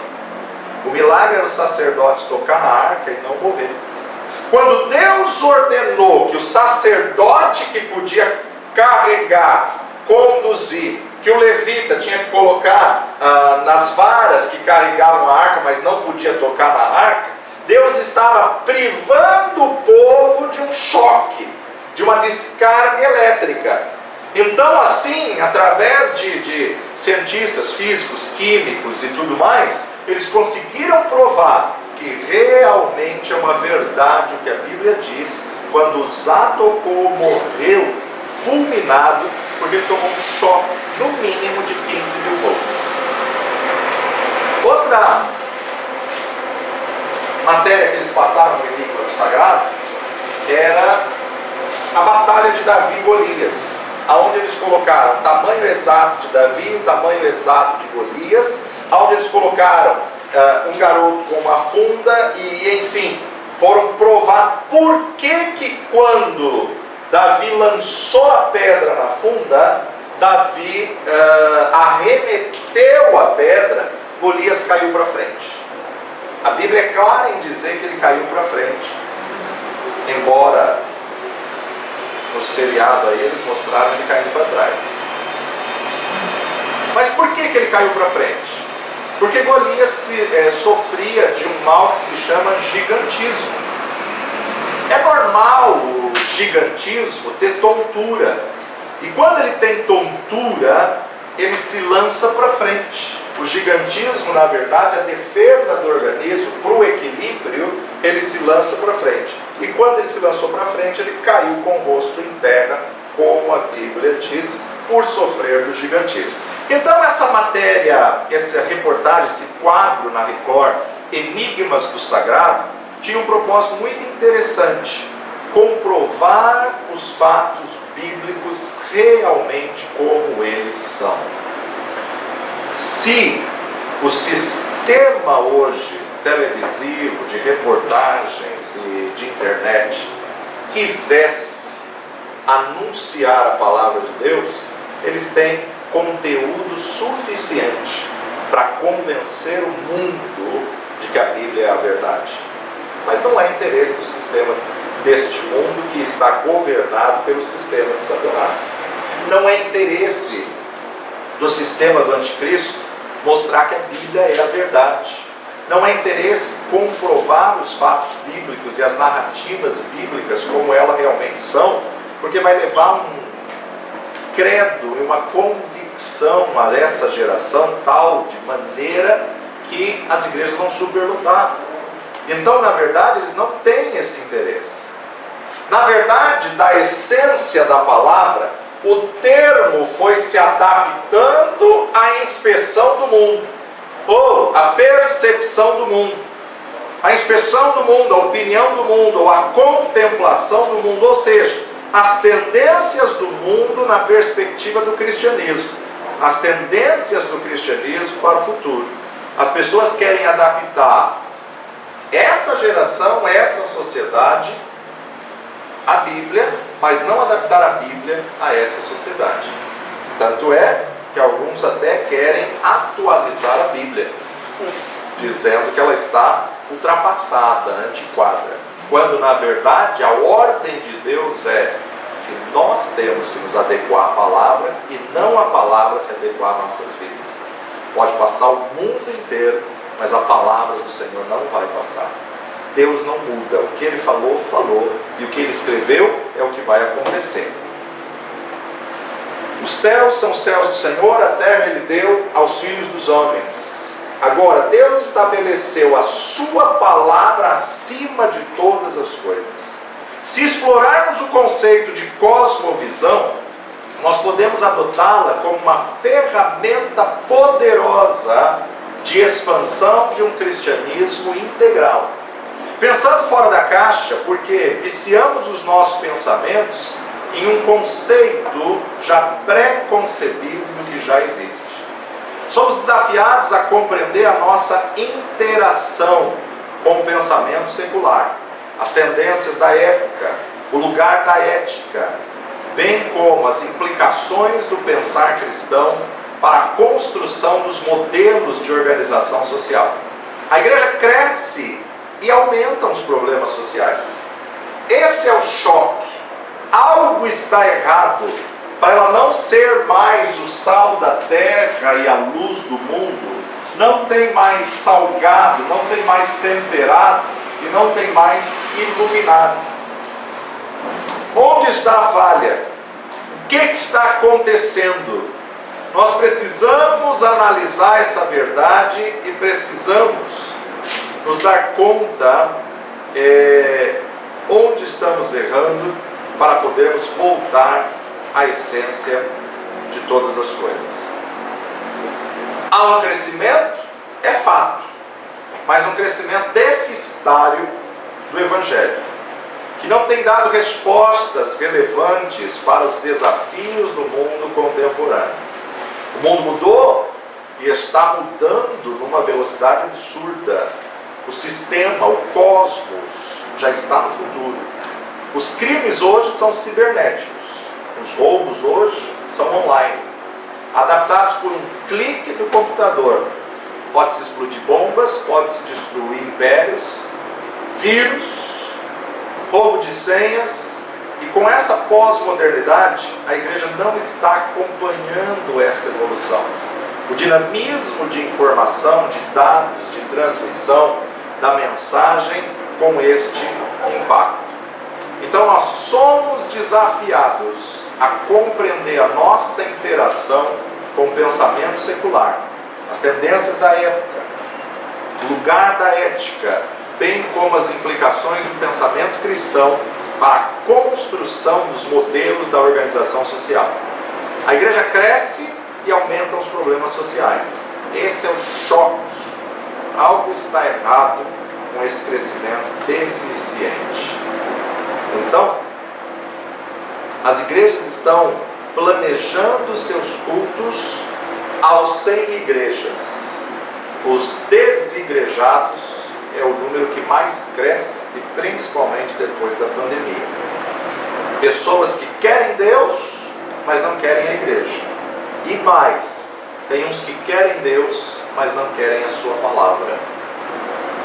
O milagre era os sacerdotes tocar na arca e não morrer. Quando Deus ordenou que o sacerdote que podia carregar, conduzir, que o levita tinha que colocar nas varas que carregavam a arca, mas não podia tocar na arca, Deus estava privando o povo de um choque, de uma descarga elétrica. Então, assim, através de cientistas físicos, químicos e tudo mais, eles conseguiram provar que realmente é uma verdade o que a Bíblia diz, quando Zadocô morreu fulminado, porque ele tomou um choque, no mínimo, de 15.000 volts. Outra matéria que eles passaram no Enigma do Sagrado era a batalha de Davi e Golias, onde eles colocaram o tamanho exato de Davi e o tamanho exato de Golias, onde eles colocaram um garoto com uma funda e, enfim, foram provar por que quando Davi lançou a pedra na funda, Davi arremeteu a pedra, Golias caiu para frente. A Bíblia é clara em dizer que ele caiu para frente, embora no seriado aí eles mostraram ele caindo para trás. Mas por que ele caiu para frente? Porque Golias sofria de um mal que se chama gigantismo. É normal o gigantismo ter tontura. E quando ele tem tontura, ele se lança para frente. O gigantismo, na verdade, é a defesa do organismo para o equilíbrio, ele se lança para frente. E quando ele se lançou para frente, ele caiu com o rosto em terra, como a Bíblia diz, por sofrer do gigantismo. Então essa matéria, essa reportagem, esse quadro na Record, Enigmas do Sagrado, tinha um propósito muito interessante: comprovar os fatos bíblicos realmente como eles são. Se o sistema hoje televisivo, de reportagens e de internet quisesse anunciar a palavra de Deus, eles têm conteúdo suficiente para convencer o mundo de que a Bíblia é a verdade. Mas não é interesse do sistema deste mundo, que está governado pelo sistema de Satanás. Não é interesse do sistema do anticristo mostrar que a Bíblia é a verdade. Não é interesse comprovar os fatos bíblicos e as narrativas bíblicas como elas realmente são, porque vai levar um credo e uma convicção a essa geração tal de maneira que as igrejas vão superlotar. Então, na verdade, eles não têm esse interesse. Na verdade, da essência da palavra, o termo foi se adaptando à inspeção do mundo, ou à percepção do mundo. A inspeção do mundo, a opinião do mundo, ou a contemplação do mundo, ou seja, as tendências do mundo na perspectiva do cristianismo, as tendências do cristianismo para o futuro. As pessoas querem adaptar essa geração, essa sociedade, à Bíblia, mas não adaptar a Bíblia a essa sociedade. Tanto é que alguns até querem atualizar a Bíblia, dizendo que ela está ultrapassada, antiquada, quando na verdade a ordem de Deus é que nós temos que nos adequar à palavra e não a palavra se adequar às nossas vidas. Pode passar o mundo inteiro, mas a palavra do Senhor não vai passar. Deus não muda, o que Ele falou, falou, e o que Ele escreveu é o que vai acontecer. Os céus são os céus do Senhor, a terra Ele deu aos filhos dos homens. Agora, Deus estabeleceu a sua palavra acima de todas as coisas. Se explorarmos o conceito de cosmovisão, nós podemos adotá-la como uma ferramenta poderosa de expansão de um cristianismo integral. Pensando fora da caixa, porque viciamos os nossos pensamentos em um conceito já pré-concebido do que já existe. Somos desafiados a compreender a nossa interação com o pensamento secular, as tendências da época, o lugar da ética, bem como as implicações do pensar cristão para a construção dos modelos de organização social. A igreja cresce e aumentam os problemas sociais. Esse é o choque. Algo está errado para ela não ser mais o sal da terra e a luz do mundo. Não tem mais salgado, não tem mais temperado e não tem mais iluminado. Onde está a falha? O que está acontecendo? Nós precisamos analisar essa verdade e precisamos nos dar conta onde estamos errando para podermos voltar à essência de todas as coisas. Há um crescimento, é fato, mas um crescimento deficitário do Evangelho, que não tem dado respostas relevantes para os desafios do mundo contemporâneo. O mundo mudou e está mudando numa velocidade absurda. O sistema, o cosmos, já está no futuro. Os crimes hoje são cibernéticos. Os roubos hoje são online. Adaptados por um clique do computador. Pode-se explodir bombas, pode-se destruir impérios, vírus, roubo de senhas. E com essa pós-modernidade, a igreja não está acompanhando essa evolução. O dinamismo de informação, de dados, de transmissão da mensagem com este impacto. Então nós somos desafiados a compreender a nossa interação com o pensamento secular, as tendências da época, o lugar da ética, bem como as implicações do pensamento cristão para a construção dos modelos da organização social. A igreja cresce e aumenta os problemas sociais. Esse é o choque. Algo está errado com esse crescimento deficiente. Então, as igrejas estão planejando seus cultos aos sem igrejas. Os desigrejados é o número que mais cresce, e principalmente depois da pandemia. Pessoas que querem Deus, mas não querem a igreja. E mais, tem uns que querem Deus, mas não querem a sua palavra.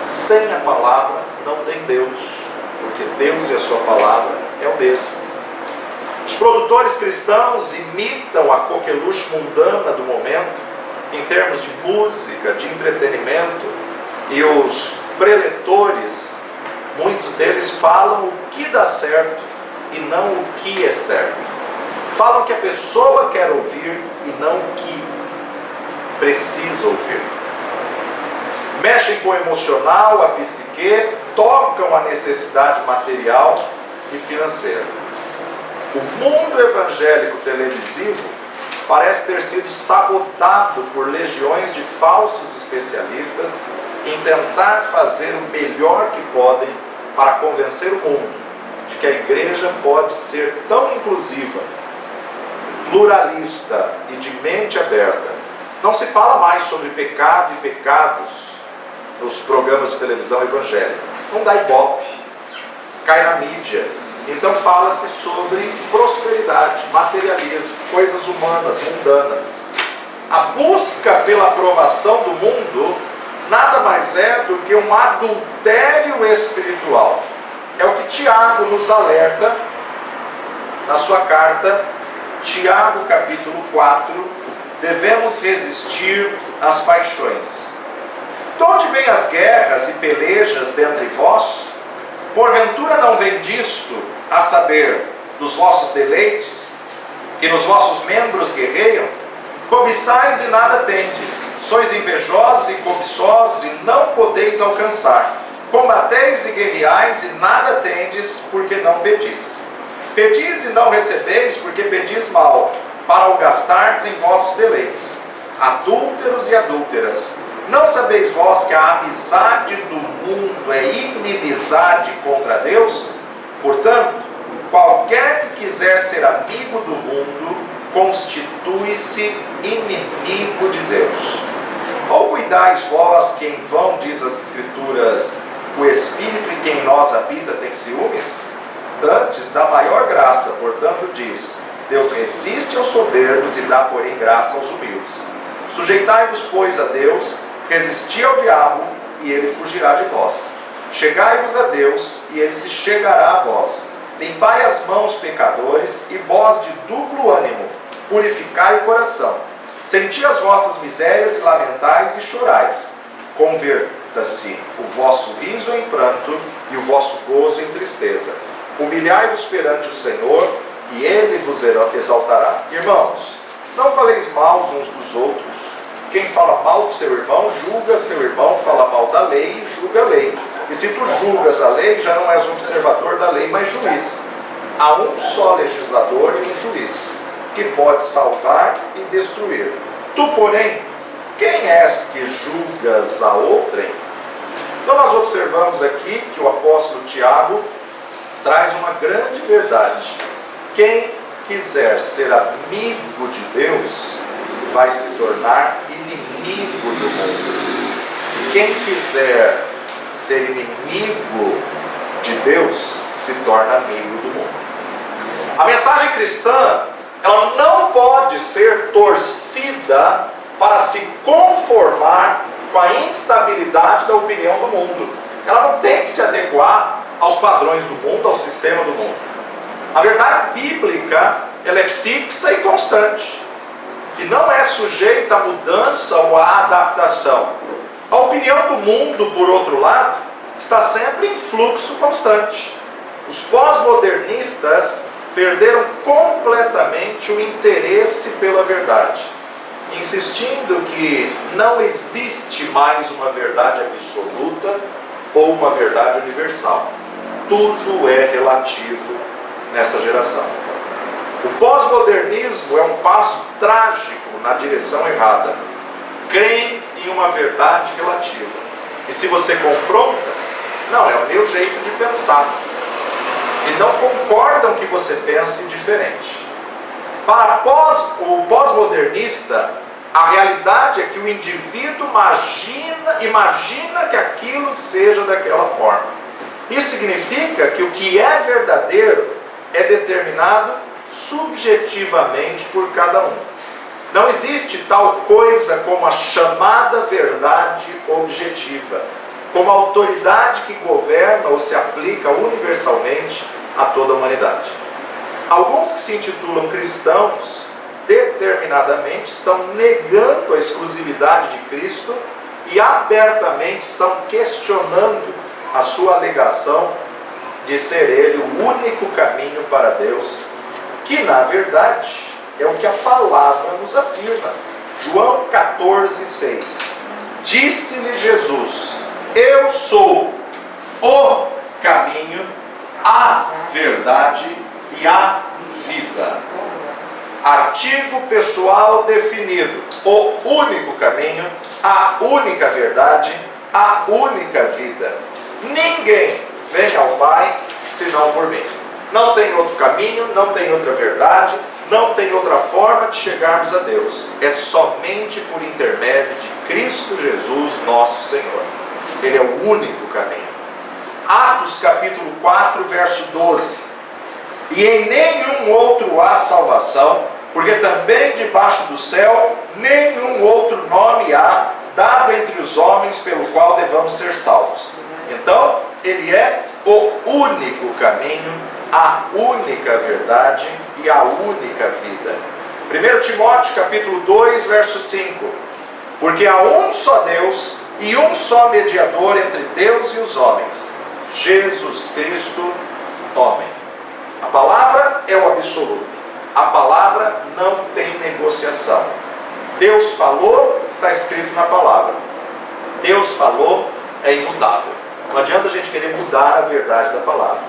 Sem a palavra não tem Deus, porque Deus e a sua palavra é o mesmo. Os produtores cristãos imitam a coqueluche mundana do momento, em termos de música, de entretenimento, e os preletores, muitos deles falam o que dá certo e não o que é certo. Falam o que a pessoa quer ouvir e não o que precisa ouvir. Mexem com o emocional, a psique, tocam a necessidade material e financeira. O mundo evangélico televisivo parece ter sido sabotado por legiões de falsos especialistas em tentar fazer o melhor que podem para convencer o mundo de que a igreja pode ser tão inclusiva, pluralista e de mente aberta. Não se fala mais sobre pecado e pecados nos programas de televisão evangélica. Não dá ibope, cai na mídia Então fala-se sobre prosperidade, materialismo, coisas humanas, mundanas. A busca pela aprovação do mundo nada mais é do que um adultério espiritual. É o que Tiago nos alerta na sua carta, Tiago capítulo 4, devemos resistir às paixões. De onde vêm as guerras e pelejas dentre vós? Porventura não vem disto, a saber, dos vossos deleites, que nos vossos membros guerreiam? Cobiçais e nada tendes, sois invejosos e cobiçosos e não podeis alcançar. Combateis e guerreais e nada tendes, porque não pedis. Pedis e não recebeis, porque pedis mal, para o gastardes em vossos deleites. Adúlteros e adúlteras, não sabeis vós que a amizade do mundo é inimizade contra Deus? Portanto, qualquer que quiser ser amigo do mundo, constitui-se inimigo de Deus. Ou cuidais vós que em vão, diz as Escrituras, o Espírito em quem nós habita tem ciúmes? Antes dá maior graça, portanto diz, Deus resiste aos soberbos e dá, porém, graça aos humildes. Sujeitai-vos, pois, a Deus, resisti ao diabo, e ele fugirá de vós. Chegai-vos a Deus, e ele se chegará a vós. Limpai as mãos, pecadores, e vós de duplo ânimo, purificai o coração. Senti as vossas misérias e lamentais e chorais. Converta-se o vosso riso em pranto e o vosso gozo em tristeza. Humilhai-vos perante o Senhor, e ele vos exaltará. Irmãos, não faleis mal uns dos outros. Quem fala mal do seu irmão, julga seu irmão, fala mal da lei, julga a lei. E se tu julgas a lei, já não és observador da lei, mas juiz. Há um só legislador e um juiz, que pode salvar e destruir. Tu, porém, quem és que julgas a outrem? Então nós observamos aqui que o apóstolo Tiago traz uma grande verdade. Quem quiser ser amigo de Deus, vai se tornar inimigo do mundo. Quem quiser ser inimigo de Deus, se torna amigo do mundo. A mensagem cristã, ela não pode ser torcida para se conformar com a instabilidade da opinião do mundo. Ela não tem que se adequar aos padrões do mundo, ao sistema do mundo. A verdade bíblica, ela é fixa e constante, e não é sujeita a mudança ou a adaptação. A opinião do mundo, por outro lado, está sempre em fluxo constante. Os pós-modernistas perderam completamente o interesse pela verdade, insistindo que não existe mais uma verdade absoluta ou uma verdade universal. Tudo é relativo nessa geração. O pós-modernismo é um passo trágico na direção errada. Creem em uma verdade relativa. E se você confronta, não, é o meu jeito de pensar. E não concordam que você pense diferente. Para o pós-modernista, a realidade é que o indivíduo imagina que aquilo seja daquela forma. Isso significa que o que é verdadeiro é determinado subjetivamente por cada um. Não existe tal coisa como a chamada verdade objetiva, como a autoridade que governa ou se aplica universalmente a toda a humanidade. Alguns que se intitulam cristãos, determinadamente estão negando a exclusividade de Cristo e abertamente estão questionando a sua alegação de ser Ele o único caminho para Deus, que na verdade é o que a palavra nos afirma. João 14,6. Disse-lhe Jesus: eu sou o caminho, a verdade e a vida. Artigo pessoal definido: o único caminho, a única verdade, a única vida. Ninguém vem ao Pai senão por mim. Não tem outro caminho, não tem outra verdade, não tem outra forma de chegarmos a Deus. É somente por intermédio de Cristo Jesus, nosso Senhor. Ele é o único caminho. Atos capítulo 4, verso 12. e em nenhum outro há salvação, porque também debaixo do céu nenhum outro nome há dado entre os homens pelo qual devamos ser salvos. Então, ele é o único caminho, a única verdade e a única vida. 1 Timóteo capítulo 2, verso 5. Porque há um só Deus e um só mediador entre Deus e os homens, Jesus Cristo, homem. A palavra é o absoluto. A palavra não tem negociação. Deus falou, está escrito na palavra. Deus falou, é imutável. Não adianta a gente querer mudar a verdade da palavra.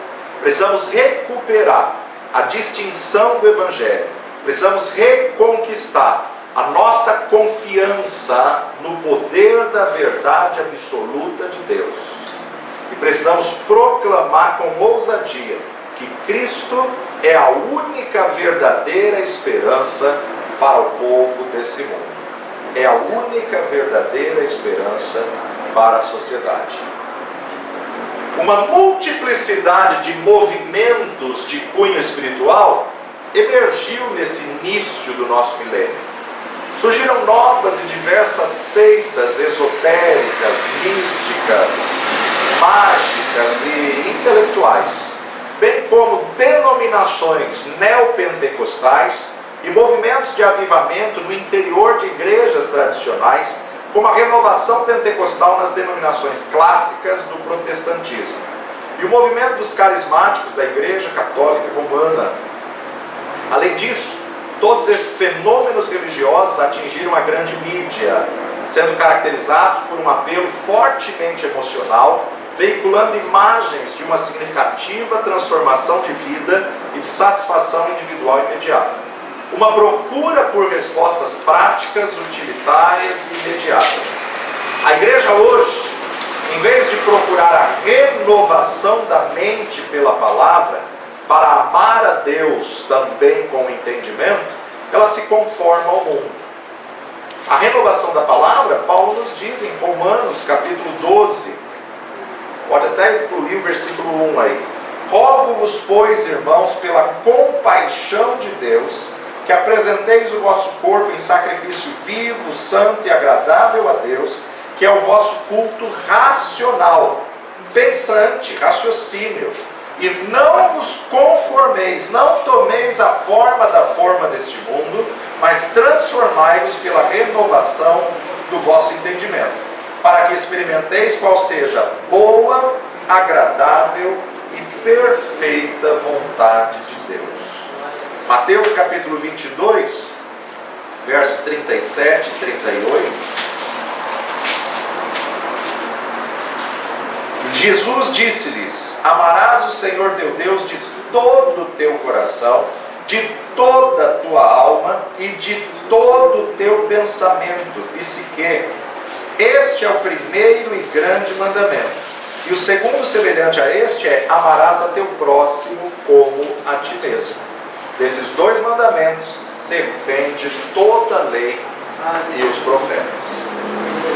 Precisamos recuperar a distinção do Evangelho. Precisamos reconquistar a nossa confiança no poder da verdade absoluta de Deus. E precisamos proclamar com ousadia que Cristo é a única verdadeira esperança para o povo desse mundo. É a única verdadeira esperança para a sociedade. Uma multiplicidade de movimentos de cunho espiritual emergiu nesse início do nosso milênio. Surgiram novas e diversas seitas esotéricas, místicas, mágicas e intelectuais, bem como denominações neopentecostais e movimentos de avivamento no interior de igrejas tradicionais, como a renovação pentecostal nas denominações clássicas do protestantismo, e o movimento dos carismáticos da Igreja Católica Romana. Além disso, todos esses fenômenos religiosos atingiram a grande mídia, sendo caracterizados por um apelo fortemente emocional, veiculando imagens de uma significativa transformação de vida e de satisfação individual imediata. Uma procura por respostas práticas, utilitárias e imediatas. A igreja hoje, em vez de procurar a renovação da mente pela palavra, para amar a Deus também com entendimento, ela se conforma ao mundo. A renovação da palavra, Paulo nos diz em Romanos capítulo 12, pode até incluir o versículo 1 aí. Rogo-vos, pois, irmãos, pela compaixão de Deus, que apresenteis o vosso corpo em sacrifício vivo, santo e agradável a Deus, que é o vosso culto racional, pensante, raciocínio. E não vos conformeis, não tomeis a forma deste mundo, mas transformai-vos pela renovação do vosso entendimento, para que experimenteis qual seja boa, agradável e perfeita vontade de Deus. Mateus capítulo 22, verso 37 e 38. Jesus disse-lhes: amarás o Senhor teu Deus de todo o teu coração, de toda a tua alma e de todo o teu pensamento. Psique. Este é o primeiro e grande mandamento. E o segundo semelhante a este é: amarás a teu próximo como a ti mesmo. Desses dois mandamentos depende toda a lei e os profetas.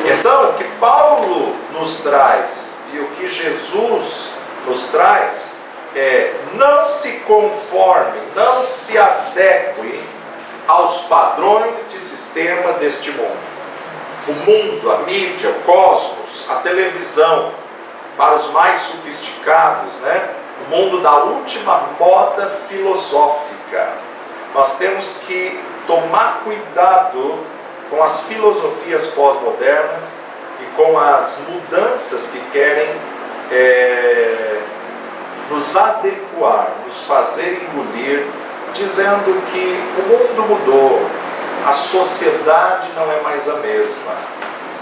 Então, o que Paulo nos traz e o que Jesus nos traz é: não se conforme, não se adeque aos padrões de sistema deste mundo. O mundo, a mídia, o cosmos, a televisão, para os mais sofisticados, o mundo da última moda filosófica. Nós temos que tomar cuidado com as filosofias pós-modernas e com as mudanças que querem nos adequar, nos fazer engolir, dizendo que o mundo mudou, a sociedade não é mais a mesma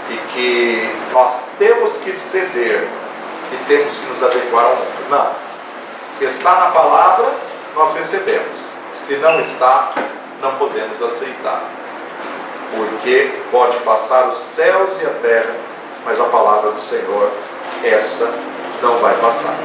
e que nós temos que ceder e temos que nos adequar ao mundo. Não. Se está na palavra, nós recebemos. Se não está, não podemos aceitar. Porque pode passar os céus e a terra, mas a palavra do Senhor, essa não vai passar.